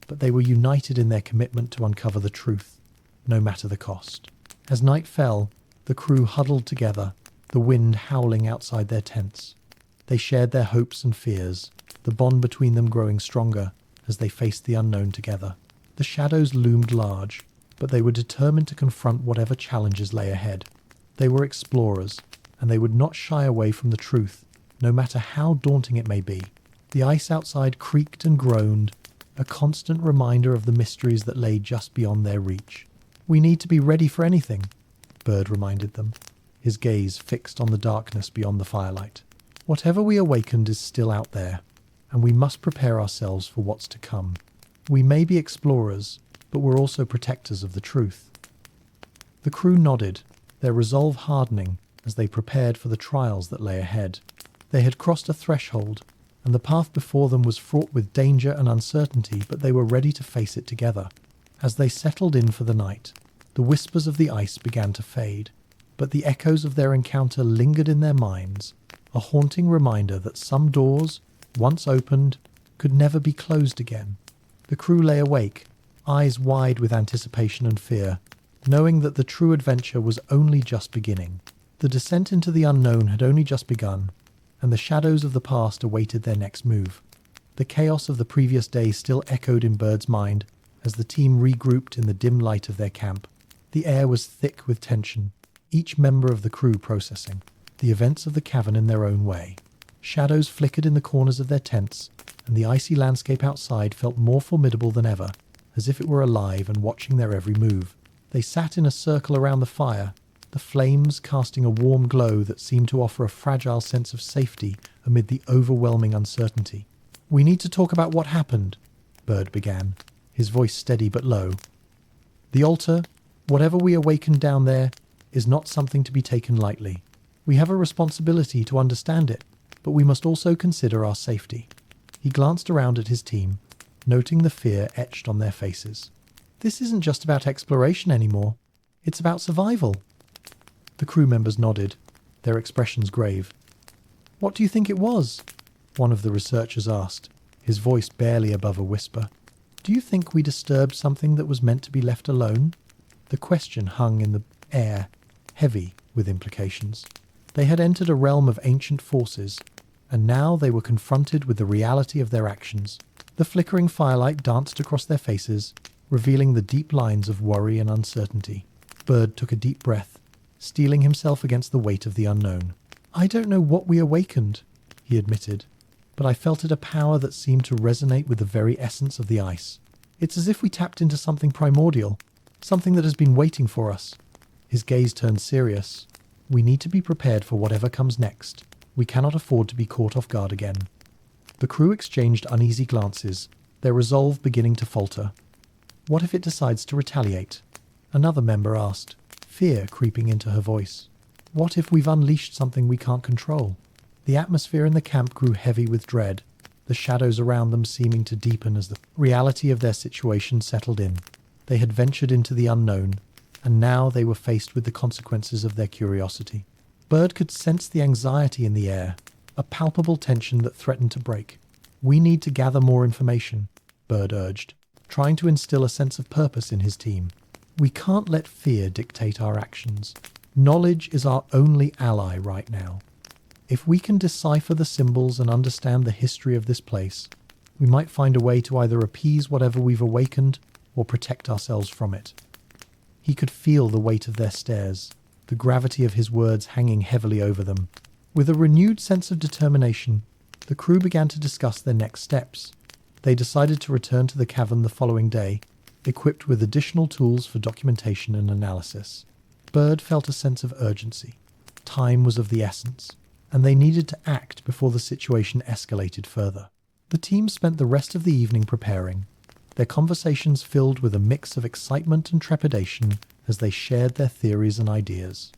but they were united in their commitment to uncover the truth, no matter the cost. As night fell, the crew huddled together, the wind howling outside their tents. They shared their hopes and fears, the bond between them growing stronger as they faced the unknown together. The shadows loomed large, but they were determined to confront whatever challenges lay ahead. They were explorers, and they would not shy away from the truth, no matter how daunting it may be. The ice outside creaked and groaned, a constant reminder of the mysteries that lay just beyond their reach. "We need to be ready for anything," Bird reminded them, his gaze fixed on the darkness beyond the firelight. "Whatever we awakened is still out there, and we must prepare ourselves for what's to come. We may be explorers, but we're also protectors of the truth." The crew nodded, their resolve hardening as they prepared for the trials that lay ahead. They had crossed a threshold, and the path before them was fraught with danger and uncertainty, but they were ready to face it together. As they settled in for the night, the whispers of the ice began to fade, but the echoes of their encounter lingered in their minds, a haunting reminder that some doors, once opened, could never be closed again. The crew lay awake, eyes wide with anticipation and fear, knowing that the true adventure was only just beginning. The descent into the unknown had only just begun, and the shadows of the past awaited their next move. The chaos of the previous day still echoed in Bird's mind as the team regrouped in the dim light of their camp. The air was thick with tension, each member of the crew processing the events of the cavern in their own way. Shadows flickered in the corners of their tents, and the icy landscape outside felt more formidable than ever, as if it were alive and watching their every move. They sat in a circle around the fire, the flames casting a warm glow that seemed to offer a fragile sense of safety amid the overwhelming uncertainty. "We need to talk about what happened," Bird began, his voice steady but low. "The altar, whatever we awakened down there, is not something to be taken lightly. We have a responsibility to understand it, but we must also consider our safety." He glanced around at his team, noting the fear etched on their faces. "This isn't just about exploration anymore. It's about survival." The crew members nodded, their expressions grave. "What do you think it was?" one of the researchers asked, his voice barely above a whisper. "Do you think we disturbed something that was meant to be left alone?" The question hung in the air, heavy with implications. They had entered a realm of ancient forces, and now they were confronted with the reality of their actions. The flickering firelight danced across their faces, revealing the deep lines of worry and uncertainty. Bird took a deep breath, steeling himself against the weight of the unknown. "I don't know what we awakened," he admitted, but I felt it a power that seemed to resonate with the very essence of the ice. It's as if we tapped into something primordial, something that has been waiting for us. His gaze turned serious. We need to be prepared for whatever comes next. We cannot afford to be caught off guard again. The crew exchanged uneasy glances, their resolve beginning to falter. What if it decides to retaliate? Another member asked, fear creeping into her voice. What if we've unleashed something we can't control? The atmosphere in the camp grew heavy with dread, the shadows around them seeming to deepen as the reality of their situation settled in. They had ventured into the unknown, and now they were faced with the consequences of their curiosity. Bird could sense the anxiety in the air, a palpable tension that threatened to break. We need to gather more information, Bird urged, trying to instill a sense of purpose in his team. We can't let fear dictate our actions. Knowledge is our only ally right now. If we can decipher the symbols and understand the history of this place, we might find a way to either appease whatever we've awakened or protect ourselves from it. He could feel the weight of their stares, the gravity of his words hanging heavily over them. With a renewed sense of determination, the crew began to discuss their next steps. They decided to return to the cavern the following day, equipped with additional tools for documentation and analysis. Bird felt a sense of urgency. Time was of the essence, and they needed to act before the situation escalated further. The team spent the rest of the evening preparing, their conversations filled with a mix of excitement and trepidation as they shared their theories and ideas.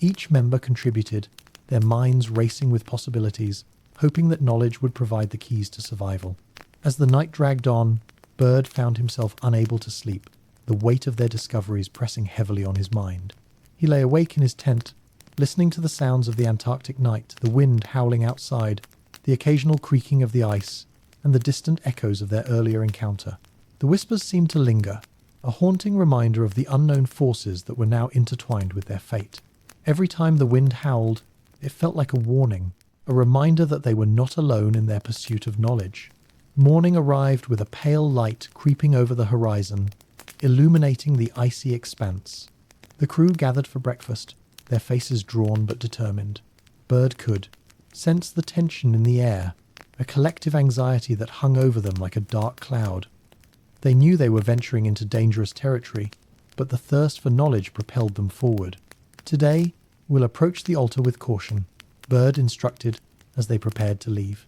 Each member contributed, their minds racing with possibilities, hoping that knowledge would provide the keys to survival. As the night dragged on, Bird found himself unable to sleep, the weight of their discoveries pressing heavily on his mind. He lay awake in his tent, listening to the sounds of the Antarctic night, the wind howling outside, the occasional creaking of the ice, and the distant echoes of their earlier encounter. The whispers seemed to linger, a haunting reminder of the unknown forces that were now intertwined with their fate. Every time the wind howled, it felt like a warning, a reminder that they were not alone in their pursuit of knowledge. Morning arrived with a pale light creeping over the horizon, illuminating the icy expanse. The crew gathered for breakfast, their faces drawn but determined. Bird could sense the tension in the air, a collective anxiety that hung over them like a dark cloud. They knew they were venturing into dangerous territory, but the thirst for knowledge propelled them forward. Today, we'll approach the altar with caution, Bird instructed as they prepared to leave.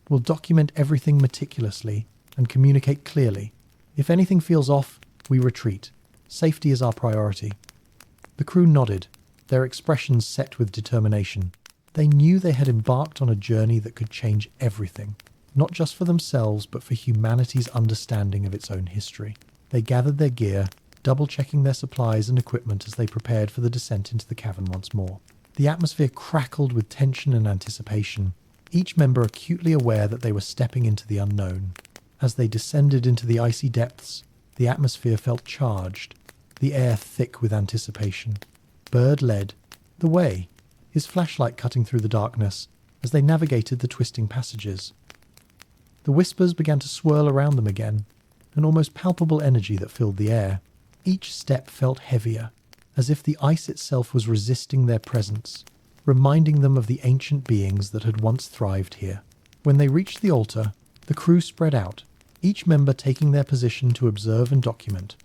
We'll document everything meticulously and communicate clearly. If anything feels off, we retreat. Safety is our priority. The crew nodded, their expressions set with determination. They knew they had embarked on a journey that could change everything, not just for themselves, but for humanity's understanding of its own history. They gathered their gear, double-checking their supplies and equipment as they prepared for the descent into the cavern once more. The atmosphere crackled with tension and anticipation, each member acutely aware that they were stepping into the unknown. As they descended into the icy depths, the atmosphere felt charged, the air thick with anticipation. Bird led the way, his flashlight cutting through the darkness as they navigated the twisting passages. The whispers began to swirl around them again, an almost palpable energy that filled the air. Each step felt heavier, as if the ice itself was resisting their presence, reminding them of the ancient beings that had once thrived here. When they reached the altar, the crew spread out, each member taking their position to observe and document.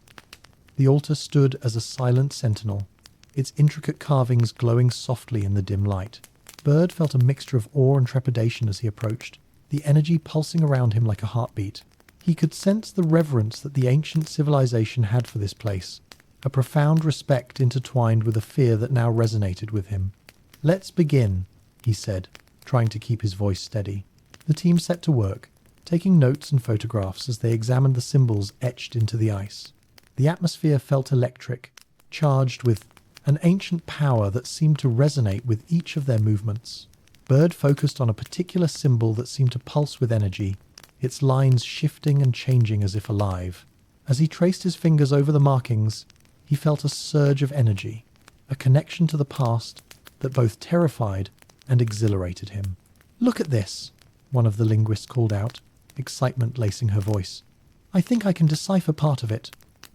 The altar stood as a silent sentinel, its intricate carvings glowing softly in the dim light. Bird felt a mixture of awe and trepidation as he approached, the energy pulsing around him like a heartbeat. He could sense the reverence that the ancient civilization had for this place, a profound respect intertwined with a fear that now resonated with him. "Let's begin," he said, trying to keep his voice steady. The team set to work, taking notes and photographs as they examined the symbols etched into the ice. The atmosphere felt electric, charged with an ancient power that seemed to resonate with each of their movements. Bird focused on a particular symbol that seemed to pulse with energy, its lines shifting and changing as if alive. As he traced his fingers over the markings, he felt a surge of energy, a connection to the past that both terrified and exhilarated him. "Look at this," one of the linguists called out, excitement lacing her voice. "I think I can decipher part of it."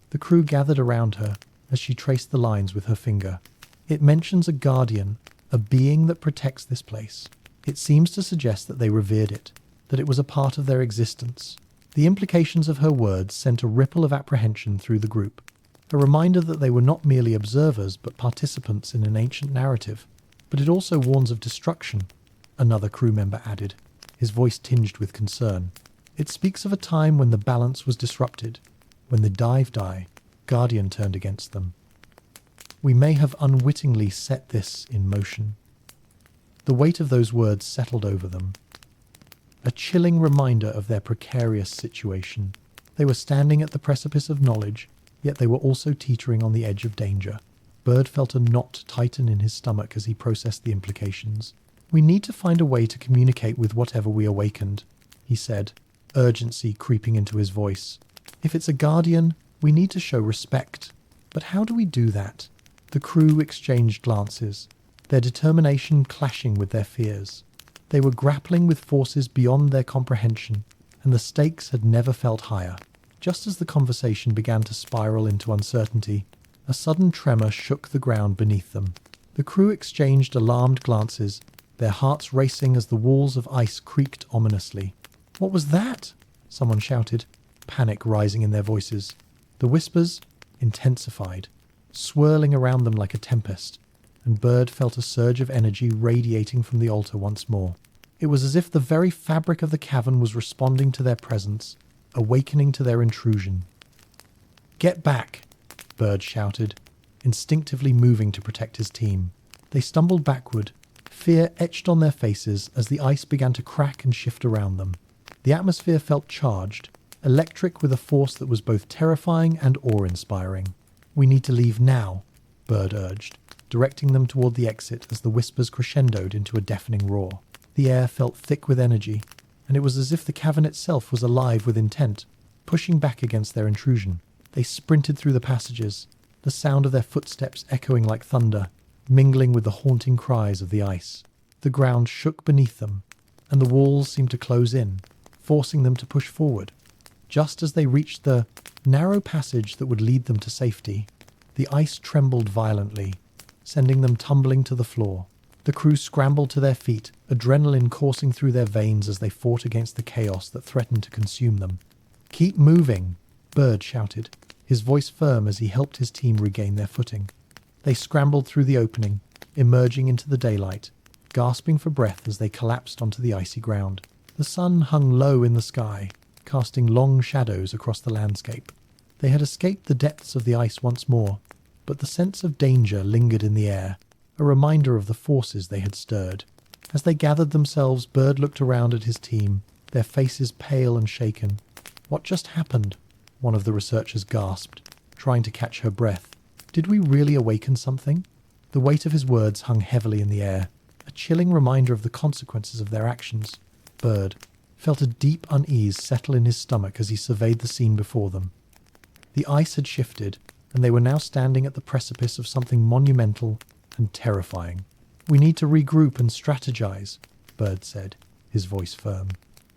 The crew gathered around her as she traced the lines with her finger. "It mentions a guardian, a being that protects this place. It seems to suggest that they revered it. that it was a part of their existence. The implications of her words sent a ripple of apprehension through the group, a reminder that they were not merely observers but participants in an ancient narrative. But it also warns of destruction, another crew member added, his voice tinged with concern. It speaks of a time when the balance was disrupted, when the die, Guardian turned against them. We may have unwittingly set this in motion. The weight of those words settled over them. A chilling reminder of their precarious situation. They were standing at the precipice of knowledge, yet they were also teetering on the edge of danger. Bird felt a knot tighten in his stomach as he processed the implications. We need to find a way to communicate with whatever we awakened, he said, urgency creeping into his voice. If it's a guardian, we need to show respect. But how do we do that? The crew exchanged glances, their determination clashing with their fears. They were grappling with forces beyond their comprehension, and the stakes had never felt higher. Just as the conversation began to spiral into uncertainty, a sudden tremor shook the ground beneath them. The crew exchanged alarmed glances, their hearts racing as the walls of ice creaked ominously. "What was that?" someone shouted, panic rising in their voices. The whispers intensified, swirling around them like a tempest, and Bird felt a surge of energy radiating from the altar once more. It was as if the very fabric of the cavern was responding to their presence, awakening to their intrusion. "Get back!" Bird shouted, instinctively moving to protect his team. They stumbled backward, fear etched on their faces as the ice began to crack and shift around them. The atmosphere felt charged, electric with a force that was both terrifying and awe-inspiring. "We need to leave now," Bird urged, directing them toward the exit as the whispers crescendoed into a deafening roar. The air felt thick with energy, and it was as if the cavern itself was alive with intent, pushing back against their intrusion. They sprinted through the passages, the sound of their footsteps echoing like thunder, mingling with the haunting cries of the ice. The ground shook beneath them, and the walls seemed to close in, forcing them to push forward. Just as they reached the narrow passage that would lead them to safety, the ice trembled violently, sending them tumbling to the floor. The crew scrambled to their feet, adrenaline coursing through their veins as they fought against the chaos that threatened to consume them. "Keep moving," Bird shouted, his voice firm as he helped his team regain their footing. They scrambled through the opening, emerging into the daylight, gasping for breath as they collapsed onto the icy ground. The sun hung low in the sky, casting long shadows across the landscape. They had escaped the depths of the ice once more, but the sense of danger lingered in the air, a reminder of the forces they had stirred. As they gathered themselves, Bird looked around at his team, their faces pale and shaken. "What just happened?" one of the researchers gasped, trying to catch her breath. Did we really awaken something? The weight of his words hung heavily in the air, a chilling reminder of the consequences of their actions. Bird felt a deep unease settle in his stomach as he surveyed the scene before them. The ice had shifted, and they were now standing at the precipice of something monumental and terrifying. "We need to regroup and strategize," Bird said, his voice firm.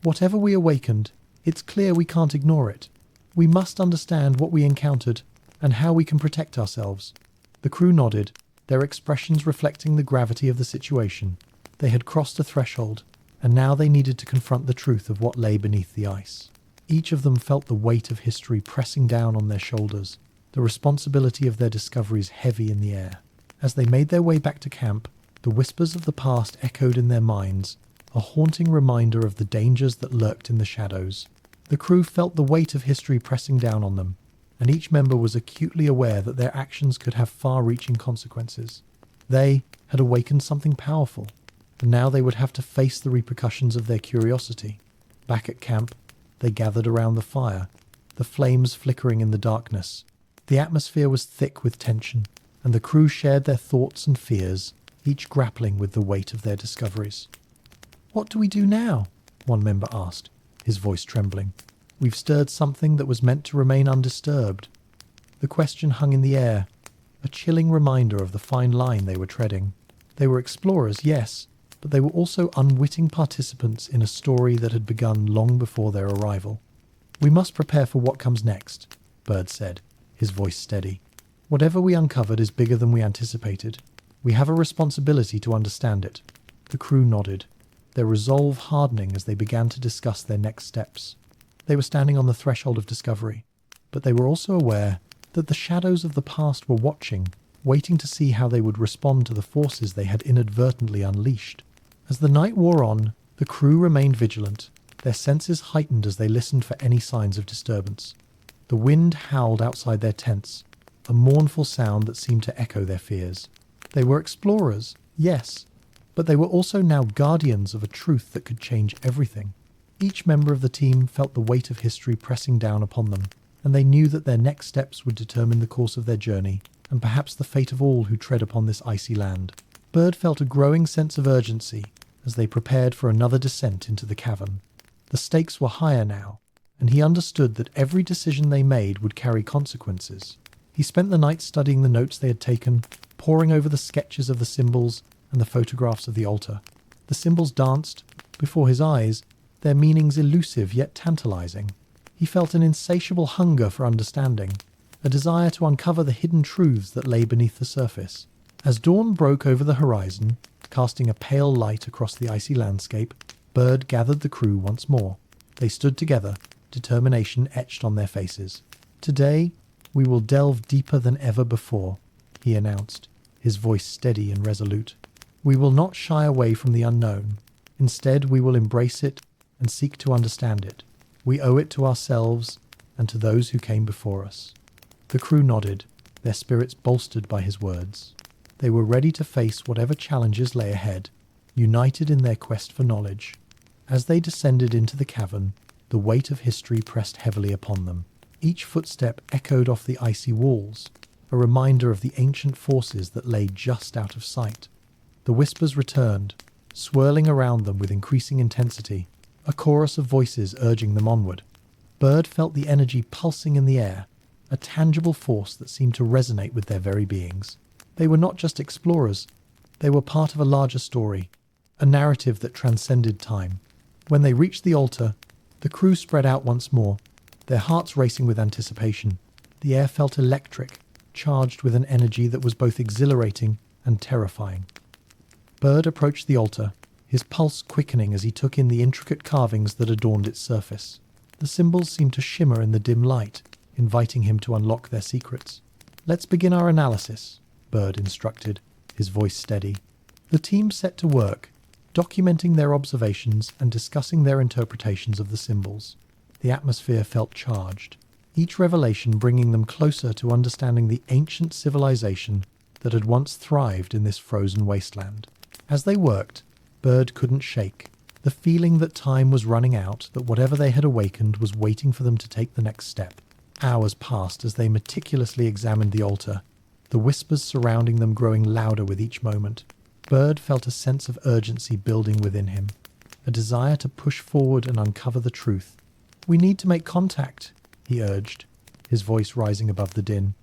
"Whatever we awakened, it's clear we can't ignore it. We must understand what we encountered and how we can protect ourselves." The crew nodded, their expressions reflecting the gravity of the situation. They had crossed a threshold, and now they needed to confront the truth of what lay beneath the ice. Each of them felt the weight of history pressing down on their shoulders, the responsibility of their discoveries heavy in the air. As they made their way back to camp, the whispers of the past echoed in their minds, a haunting reminder of the dangers that lurked in the shadows. The crew felt the weight of history pressing down on them, and each member was acutely aware that their actions could have far-reaching consequences. They had awakened something powerful, and now they would have to face the repercussions of their curiosity. Back at camp, they gathered around the fire, the flames flickering in the darkness. The atmosphere was thick with tension, and the crew shared their thoughts and fears, each grappling with the weight of their discoveries. "What do we do now?" one member asked, his voice trembling. "We've stirred something that was meant to remain undisturbed." The question hung in the air, a chilling reminder of the fine line they were treading. They were explorers, yes, but they were also unwitting participants in a story that had begun long before their arrival. "We must prepare for what comes next," Bird said, his voice steady. "Whatever we uncovered is bigger than we anticipated. We have a responsibility to understand it." The crew nodded, their resolve hardening as they began to discuss their next steps. They were standing on the threshold of discovery, but they were also aware that the shadows of the past were watching, waiting to see how they would respond to the forces they had inadvertently unleashed. As the night wore on, the crew remained vigilant, their senses heightened as they listened for any signs of disturbance. The wind howled outside their tents, a mournful sound that seemed to echo their fears. They were explorers, yes, but they were also now guardians of a truth that could change everything. Each member of the team felt the weight of history pressing down upon them, and they knew that their next steps would determine the course of their journey, and perhaps the fate of all who tread upon this icy land. Bird felt a growing sense of urgency as they prepared for another descent into the cavern. The stakes were higher now, and he understood that every decision they made would carry consequences. He spent the night studying the notes they had taken, poring over the sketches of the symbols and the photographs of the altar. The symbols danced before his eyes, their meanings elusive yet tantalizing. He felt an insatiable hunger for understanding, a desire to uncover the hidden truths that lay beneath the surface. As dawn broke over the horizon, casting a pale light across the icy landscape, Bird gathered the crew once more. They stood together, determination etched on their faces. "Today, we will delve deeper than ever before," he announced, his voice steady and resolute. "We will not shy away from the unknown. Instead, we will embrace it and seek to understand it. We owe it to ourselves and to those who came before us." The crew nodded, their spirits bolstered by his words. They were ready to face whatever challenges lay ahead, united in their quest for knowledge. As they descended into the cavern, the weight of history pressed heavily upon them. Each footstep echoed off the icy walls, a reminder of the ancient forces that lay just out of sight. The whispers returned, swirling around them with increasing intensity, a chorus of voices urging them onward. Bird felt the energy pulsing in the air, a tangible force that seemed to resonate with their very beings. They were not just explorers, they were part of a larger story, a narrative that transcended time. When they reached the altar, the crew spread out once more, their hearts racing with anticipation. The air felt electric, charged with an energy that was both exhilarating and terrifying. Bird approached the altar, his pulse quickening as he took in the intricate carvings that adorned its surface. The symbols seemed to shimmer in the dim light, inviting him to unlock their secrets. "Let's begin our analysis," Bird instructed, his voice steady. The team set to work, documenting their observations and discussing their interpretations of the symbols. The atmosphere felt charged, each revelation bringing them closer to understanding the ancient civilization that had once thrived in this frozen wasteland. As they worked, Bird couldn't shake the feeling that time was running out, that whatever they had awakened was waiting for them to take the next step. Hours passed as they meticulously examined the altar, the whispers surrounding them growing louder with each moment. Bird felt a sense of urgency building within him, a desire to push forward and uncover the truth. "We need to make contact," he urged, his voice rising above the din.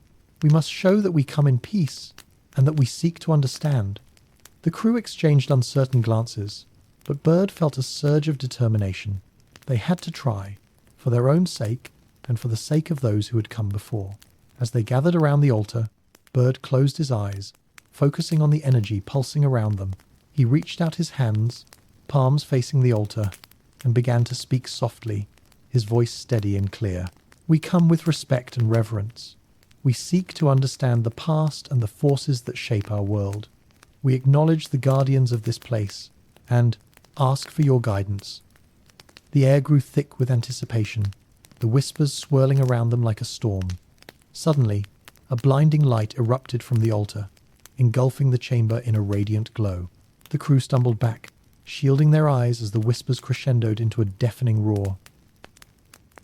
"We must show that we come in peace, and that we seek to understand." The crew exchanged uncertain glances, but Bird felt a surge of determination. They had to try, for their own sake, and for the sake of those who had come before. As they gathered around the altar, Bird closed his eyes, focusing on the energy pulsing around them. He reached out his hands, palms facing the altar, and began to speak softly, his voice steady and clear. "We come with respect and reverence. We seek to understand the past and the forces that shape our world. We acknowledge the guardians of this place and ask for your guidance." The air grew thick with anticipation, the whispers swirling around them like a storm. Suddenly, a blinding light erupted from the altar, engulfing the chamber in a radiant glow. The crew stumbled back, shielding their eyes as the whispers crescendoed into a deafening roar.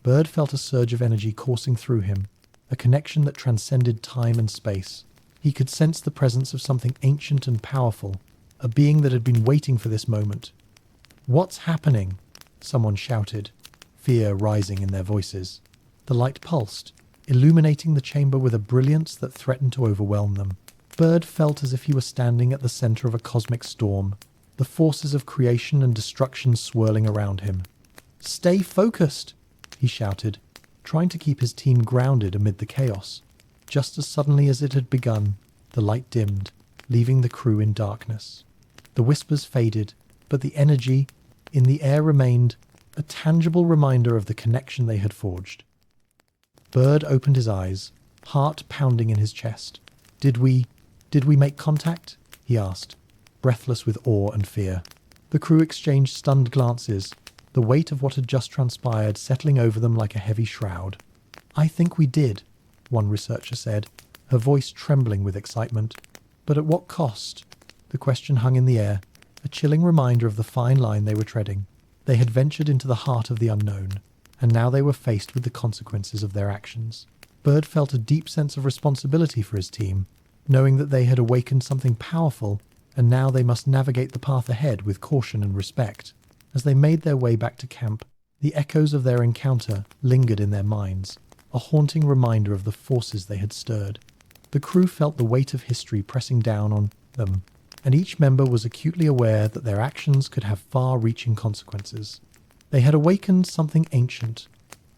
Bird felt a surge of energy coursing through him, a connection that transcended time and space. He could sense the presence of something ancient and powerful, a being that had been waiting for this moment. "What's happening?" someone shouted, fear rising in their voices. The light pulsed, illuminating the chamber with a brilliance that threatened to overwhelm them. Bird felt as if he were standing at the center of a cosmic storm, the forces of creation and destruction swirling around him. "Stay focused," he shouted, trying to keep his team grounded amid the chaos. Just as suddenly as it had begun, the light dimmed, leaving the crew in darkness. The whispers faded, but the energy, in the air remained a tangible reminder of the connection they had forged. Bird opened his eyes, heart pounding in his chest. Did we make contact? He asked, breathless with awe and fear. The crew exchanged stunned glances, the weight of what had just transpired settling over them like a heavy shroud. I think we did, one researcher said, her voice trembling with excitement. But at what cost? The question hung in the air, a chilling reminder of the fine line they were treading. They had ventured into the heart of the unknown, and now they were faced with the consequences of their actions. Bird felt a deep sense of responsibility for his team, knowing that they had awakened something powerful, and now they must navigate the path ahead with caution and respect. As they made their way back to camp, the echoes of their encounter lingered in their minds, a haunting reminder of the forces they had stirred. The crew felt the weight of history pressing down on them, and each member was acutely aware that their actions could have far-reaching consequences. They had awakened something ancient,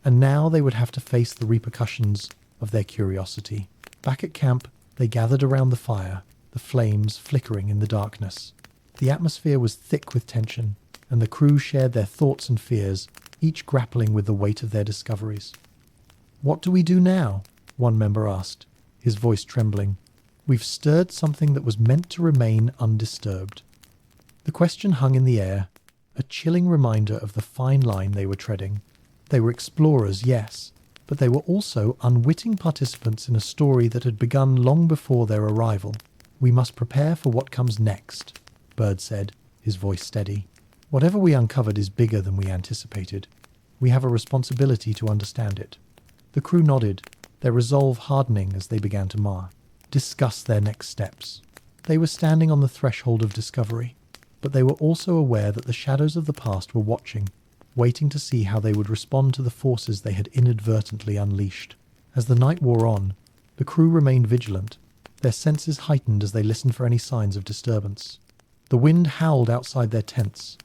and now they would have to face the repercussions of their curiosity. Back at camp, they gathered around the fire, the flames flickering in the darkness. The atmosphere was thick with tension, and the crew shared their thoughts and fears, each grappling with the weight of their discoveries. "What do we do now?" one member asked, his voice trembling. "We've stirred something that was meant to remain undisturbed." The question hung in the air, a chilling reminder of the fine line they were treading. They were explorers, yes, but they were also unwitting participants in a story that had begun long before their arrival. "We must prepare for what comes next," Bird said, his voice steady. "Whatever we uncovered is bigger than we anticipated. We have a responsibility to understand it." The crew nodded, their resolve hardening as they began to discuss their next steps. They were standing on the threshold of discovery, but they were also aware that the shadows of the past were watching, waiting to see how they would respond to the forces they had inadvertently unleashed. As the night wore on, the crew remained vigilant, their senses heightened as they listened for any signs of disturbance. The wind howled outside their tents,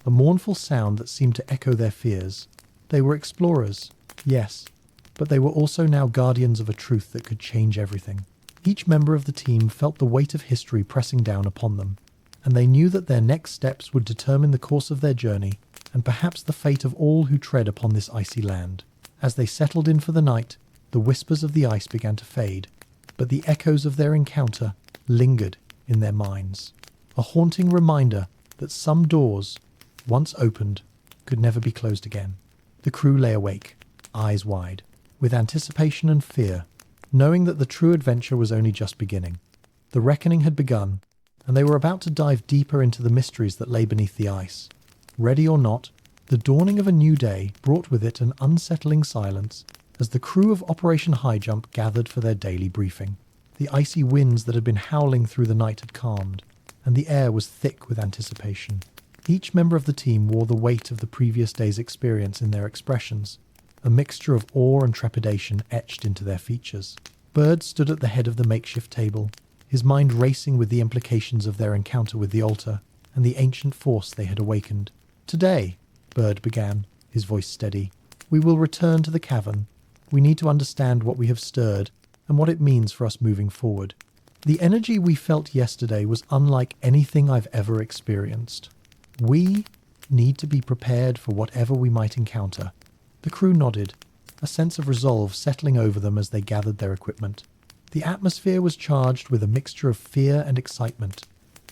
a mournful sound that seemed to echo their fears. They were explorers, yes, but they were also now guardians of a truth that could change everything. Each member of the team felt the weight of history pressing down upon them, and they knew that their next steps would determine the course of their journey and perhaps the fate of all who tread upon this icy land. As they settled in for the night, the whispers of the ice began to fade, but the echoes of their encounter lingered in their minds, a haunting reminder that some doors, once opened, could never be closed again. The crew lay awake, eyes wide, with anticipation and fear, knowing that the true adventure was only just beginning. The reckoning had begun, and they were about to dive deeper into the mysteries that lay beneath the ice. Ready or not, the dawning of a new day brought with it an unsettling silence as the crew of Operation Highjump gathered for their daily briefing. The icy winds that had been howling through the night had calmed, and the air was thick with anticipation. Each member of the team wore the weight of the previous day's experience in their expressions, a mixture of awe and trepidation etched into their features. Bird stood at the head of the makeshift table, his mind racing with the implications of their encounter with the altar and the ancient force they had awakened. "Today," Bird began, his voice steady, "we will return to the cavern. We need to understand what we have stirred and what it means for us moving forward. The energy we felt yesterday was unlike anything I've ever experienced. We need to be prepared for whatever we might encounter." The crew nodded, a sense of resolve settling over them as they gathered their equipment. The atmosphere was charged with a mixture of fear and excitement.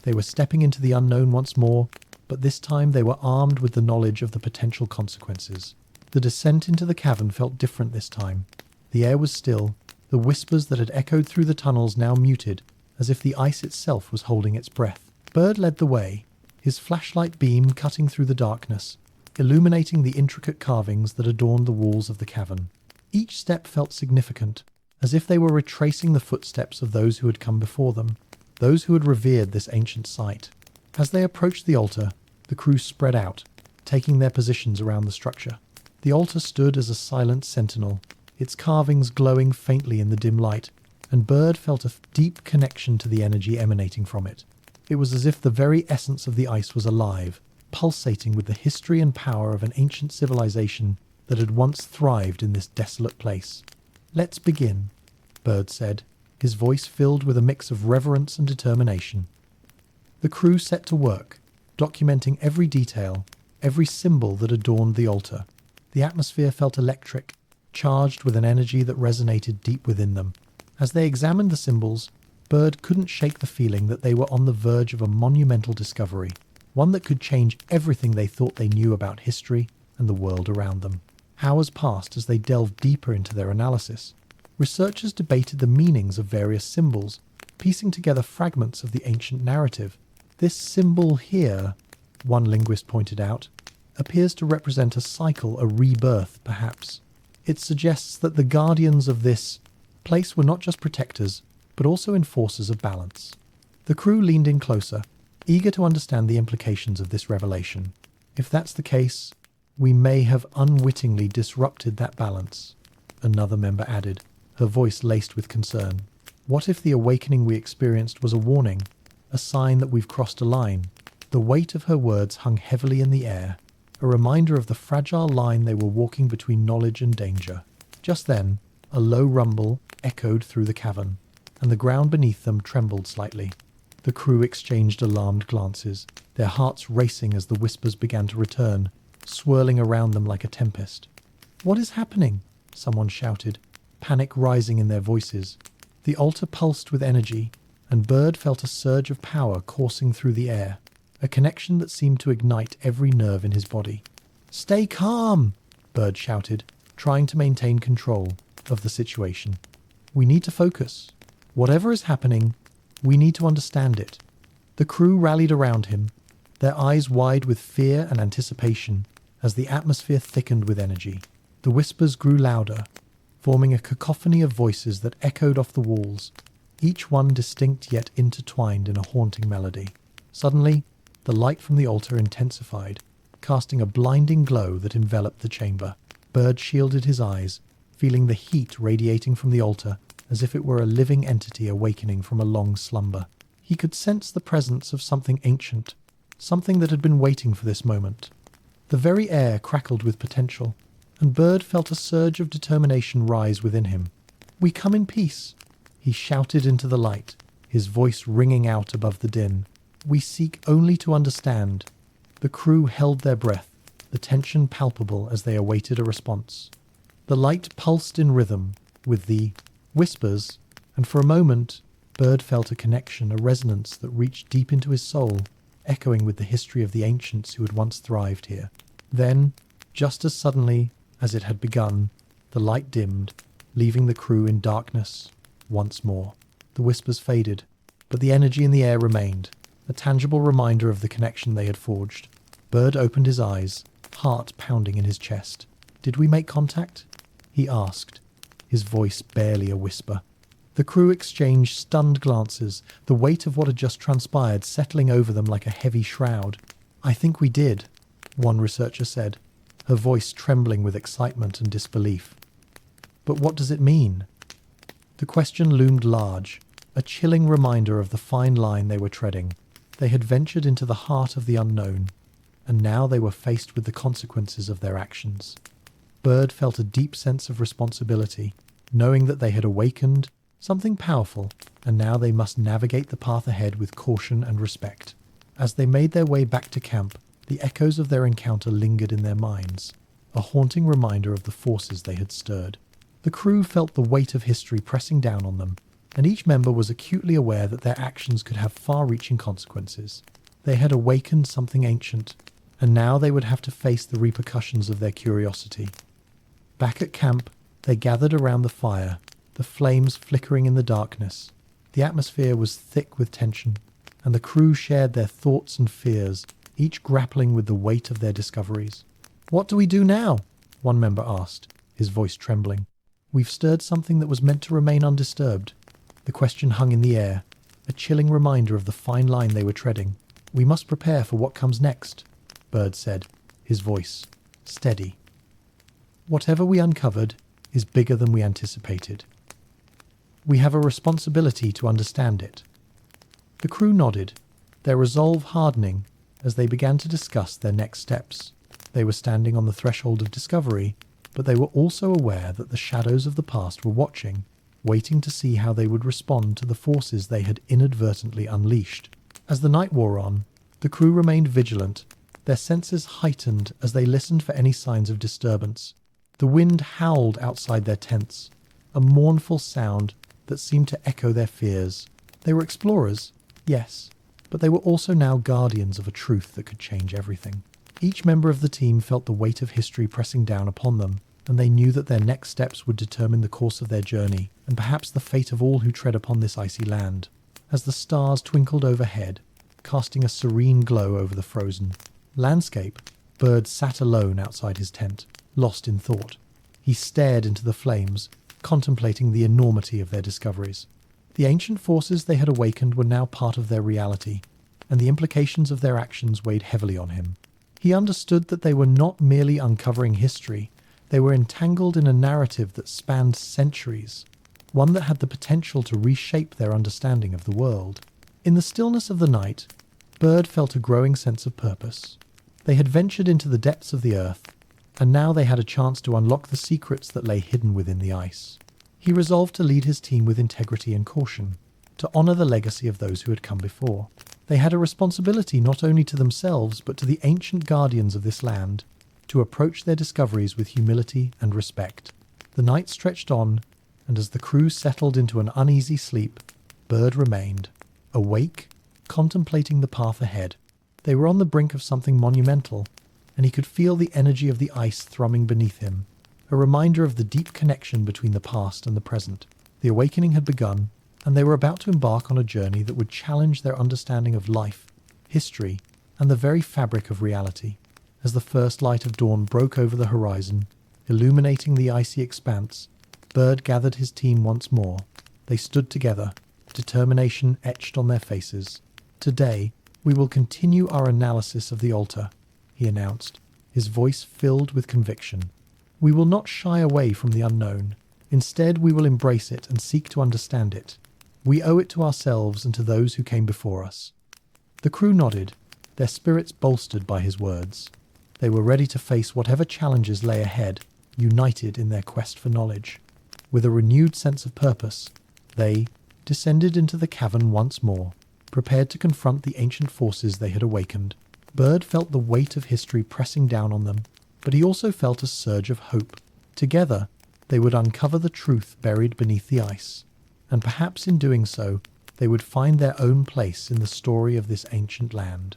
They were stepping into the unknown once more, but this time they were armed with the knowledge of the potential consequences. The descent into the cavern felt different this time. The air was still, the whispers that had echoed through the tunnels now muted, as if the ice itself was holding its breath. Bird led the way, his flashlight beam cutting through the darkness, illuminating the intricate carvings that adorned the walls of the cavern. Each step felt significant, as if they were retracing the footsteps of those who had come before them, those who had revered this ancient site. As they approached the altar, the crew spread out, taking their positions around the structure. The altar stood as a silent sentinel, its carvings glowing faintly in the dim light, and Bird felt a deep connection to the energy emanating from it. It was as if the very essence of the ice was alive, pulsating with the history and power of an ancient civilization that had once thrived in this desolate place. "Let's begin," Bird said, his voice filled with a mix of reverence and determination. The crew set to work, documenting every detail, every symbol that adorned the altar. The atmosphere felt electric, charged with an energy that resonated deep within them. As they examined the symbols, Bird couldn't shake the feeling that they were on the verge of a monumental discovery, one that could change everything they thought they knew about history and the world around them. Hours passed as they delved deeper into their analysis. Researchers debated the meanings of various symbols, piecing together fragments of the ancient narrative. This symbol here, one linguist pointed out, appears to represent a cycle, a rebirth, perhaps. It suggests that the guardians of this place were not just protectors, but also enforcers of balance. The crew leaned in closer, eager to understand the implications of this revelation. If that's the case, we may have unwittingly disrupted that balance, another member added, her voice laced with concern. What if the awakening we experienced was a warning, a sign that we've crossed a line? The weight of her words hung heavily in the air, a reminder of the fragile line they were walking between knowledge and danger. Just then, a low rumble echoed through the cavern, and the ground beneath them trembled slightly. The crew exchanged alarmed glances, their hearts racing as the whispers began to return, swirling around them like a tempest. "What is happening?" someone shouted, panic rising in their voices. The altar pulsed with energy, and Bird felt a surge of power coursing through the air, a connection that seemed to ignite every nerve in his body. "Stay calm!" Bird shouted, trying to maintain control of the situation. "We need to focus. Whatever is happening, we need to understand it." The crew rallied around him, their eyes wide with fear and anticipation as the atmosphere thickened with energy. The whispers grew louder, forming a cacophony of voices that echoed off the walls, each one distinct yet intertwined in a haunting melody. Suddenly, the light from the altar intensified, casting a blinding glow that enveloped the chamber. Bird shielded his eyes, feeling the heat radiating from the altar as if it were a living entity awakening from a long slumber. He could sense the presence of something ancient, something that had been waiting for this moment. The very air crackled with potential, and Bird felt a surge of determination rise within him. "We come in peace," he shouted into the light, his voice ringing out above the din. "We seek only to understand." The crew held their breath, the tension palpable as they awaited a response. The light pulsed in rhythm with the whispers, and for a moment Bird felt a connection, a resonance that reached deep into his soul, echoing with the history of the ancients who had once thrived here. Then, just as suddenly as it had begun, the light dimmed, leaving the crew in darkness once more. The whispers faded, but the energy in the air remained, a tangible reminder of the connection they had forged. Bird opened his eyes, heart pounding in his chest. "Did we make contact?" he asked, his voice barely a whisper. The crew exchanged stunned glances, the weight of what had just transpired settling over them like a heavy shroud. "I think we did," one researcher said, her voice trembling with excitement and disbelief. "But what does it mean?" The question loomed large, a chilling reminder of the fine line they were treading. They had ventured into the heart of the unknown, and now they were faced with the consequences of their actions. Bird felt a deep sense of responsibility, knowing that they had awakened something powerful, and now they must navigate the path ahead with caution and respect. As they made their way back to camp, the echoes of their encounter lingered in their minds, a haunting reminder of the forces they had stirred. The crew felt the weight of history pressing down on them, and each member was acutely aware that their actions could have far-reaching consequences. They had awakened something ancient, and now they would have to face the repercussions of their curiosity. Back at camp, they gathered around the fire, the flames flickering in the darkness. The atmosphere was thick with tension, and the crew shared their thoughts and fears, each grappling with the weight of their discoveries. "What do we do now?" one member asked, his voice trembling. "We've stirred something that was meant to remain undisturbed." The question hung in the air, a chilling reminder of the fine line they were treading. "We must prepare for what comes next," Bird said, his voice steady. "Whatever we uncovered is bigger than we anticipated. We have a responsibility to understand it." The crew nodded, their resolve hardening as they began to discuss their next steps. They were standing on the threshold of discovery, but they were also aware that the shadows of the past were watching, waiting to see how they would respond to the forces they had inadvertently unleashed. As the night wore on, the crew remained vigilant, their senses heightened as they listened for any signs of disturbance. The wind howled outside their tents, a mournful sound that seemed to echo their fears. They were explorers, yes, but they were also now guardians of a truth that could change everything. Each member of the team felt the weight of history pressing down upon them, and they knew that their next steps would determine the course of their journey, and perhaps the fate of all who tread upon this icy land. As the stars twinkled overhead, casting a serene glow over the frozen landscape, Bird sat alone outside his tent, lost in thought. He stared into the flames, contemplating the enormity of their discoveries. The ancient forces they had awakened were now part of their reality, and the implications of their actions weighed heavily on him. He understood that they were not merely uncovering history, they were entangled in a narrative that spanned centuries, one that had the potential to reshape their understanding of the world. In the stillness of the night, Bird felt a growing sense of purpose. They had ventured into the depths of the earth, and now they had a chance to unlock the secrets that lay hidden within the ice. He resolved to lead his team with integrity and caution, to honor the legacy of those who had come before. They had a responsibility not only to themselves but to the ancient guardians of this land, to approach their discoveries with humility and respect. The night stretched on, and as the crew settled into an uneasy sleep, Bird remained, awake, contemplating the path ahead. They were on the brink of something monumental, and he could feel the energy of the ice thrumming beneath him, a reminder of the deep connection between the past and the present. The awakening had begun, and they were about to embark on a journey that would challenge their understanding of life, history, and the very fabric of reality. As the first light of dawn broke over the horizon, illuminating the icy expanse, Bird gathered his team once more. They stood together, determination etched on their faces. "Today, we will continue our analysis of the altar," he announced, his voice filled with conviction. "We will not shy away from the unknown. Instead, we will embrace it and seek to understand it. We owe it to ourselves and to those who came before us." The crew nodded, their spirits bolstered by his words. They were ready to face whatever challenges lay ahead, united in their quest for knowledge. With a renewed sense of purpose, they descended into the cavern once more, prepared to confront the ancient forces they had awakened. Bird felt the weight of history pressing down on them, but he also felt a surge of hope. Together, they would uncover the truth buried beneath the ice, and perhaps in doing so, they would find their own place in the story of this ancient land.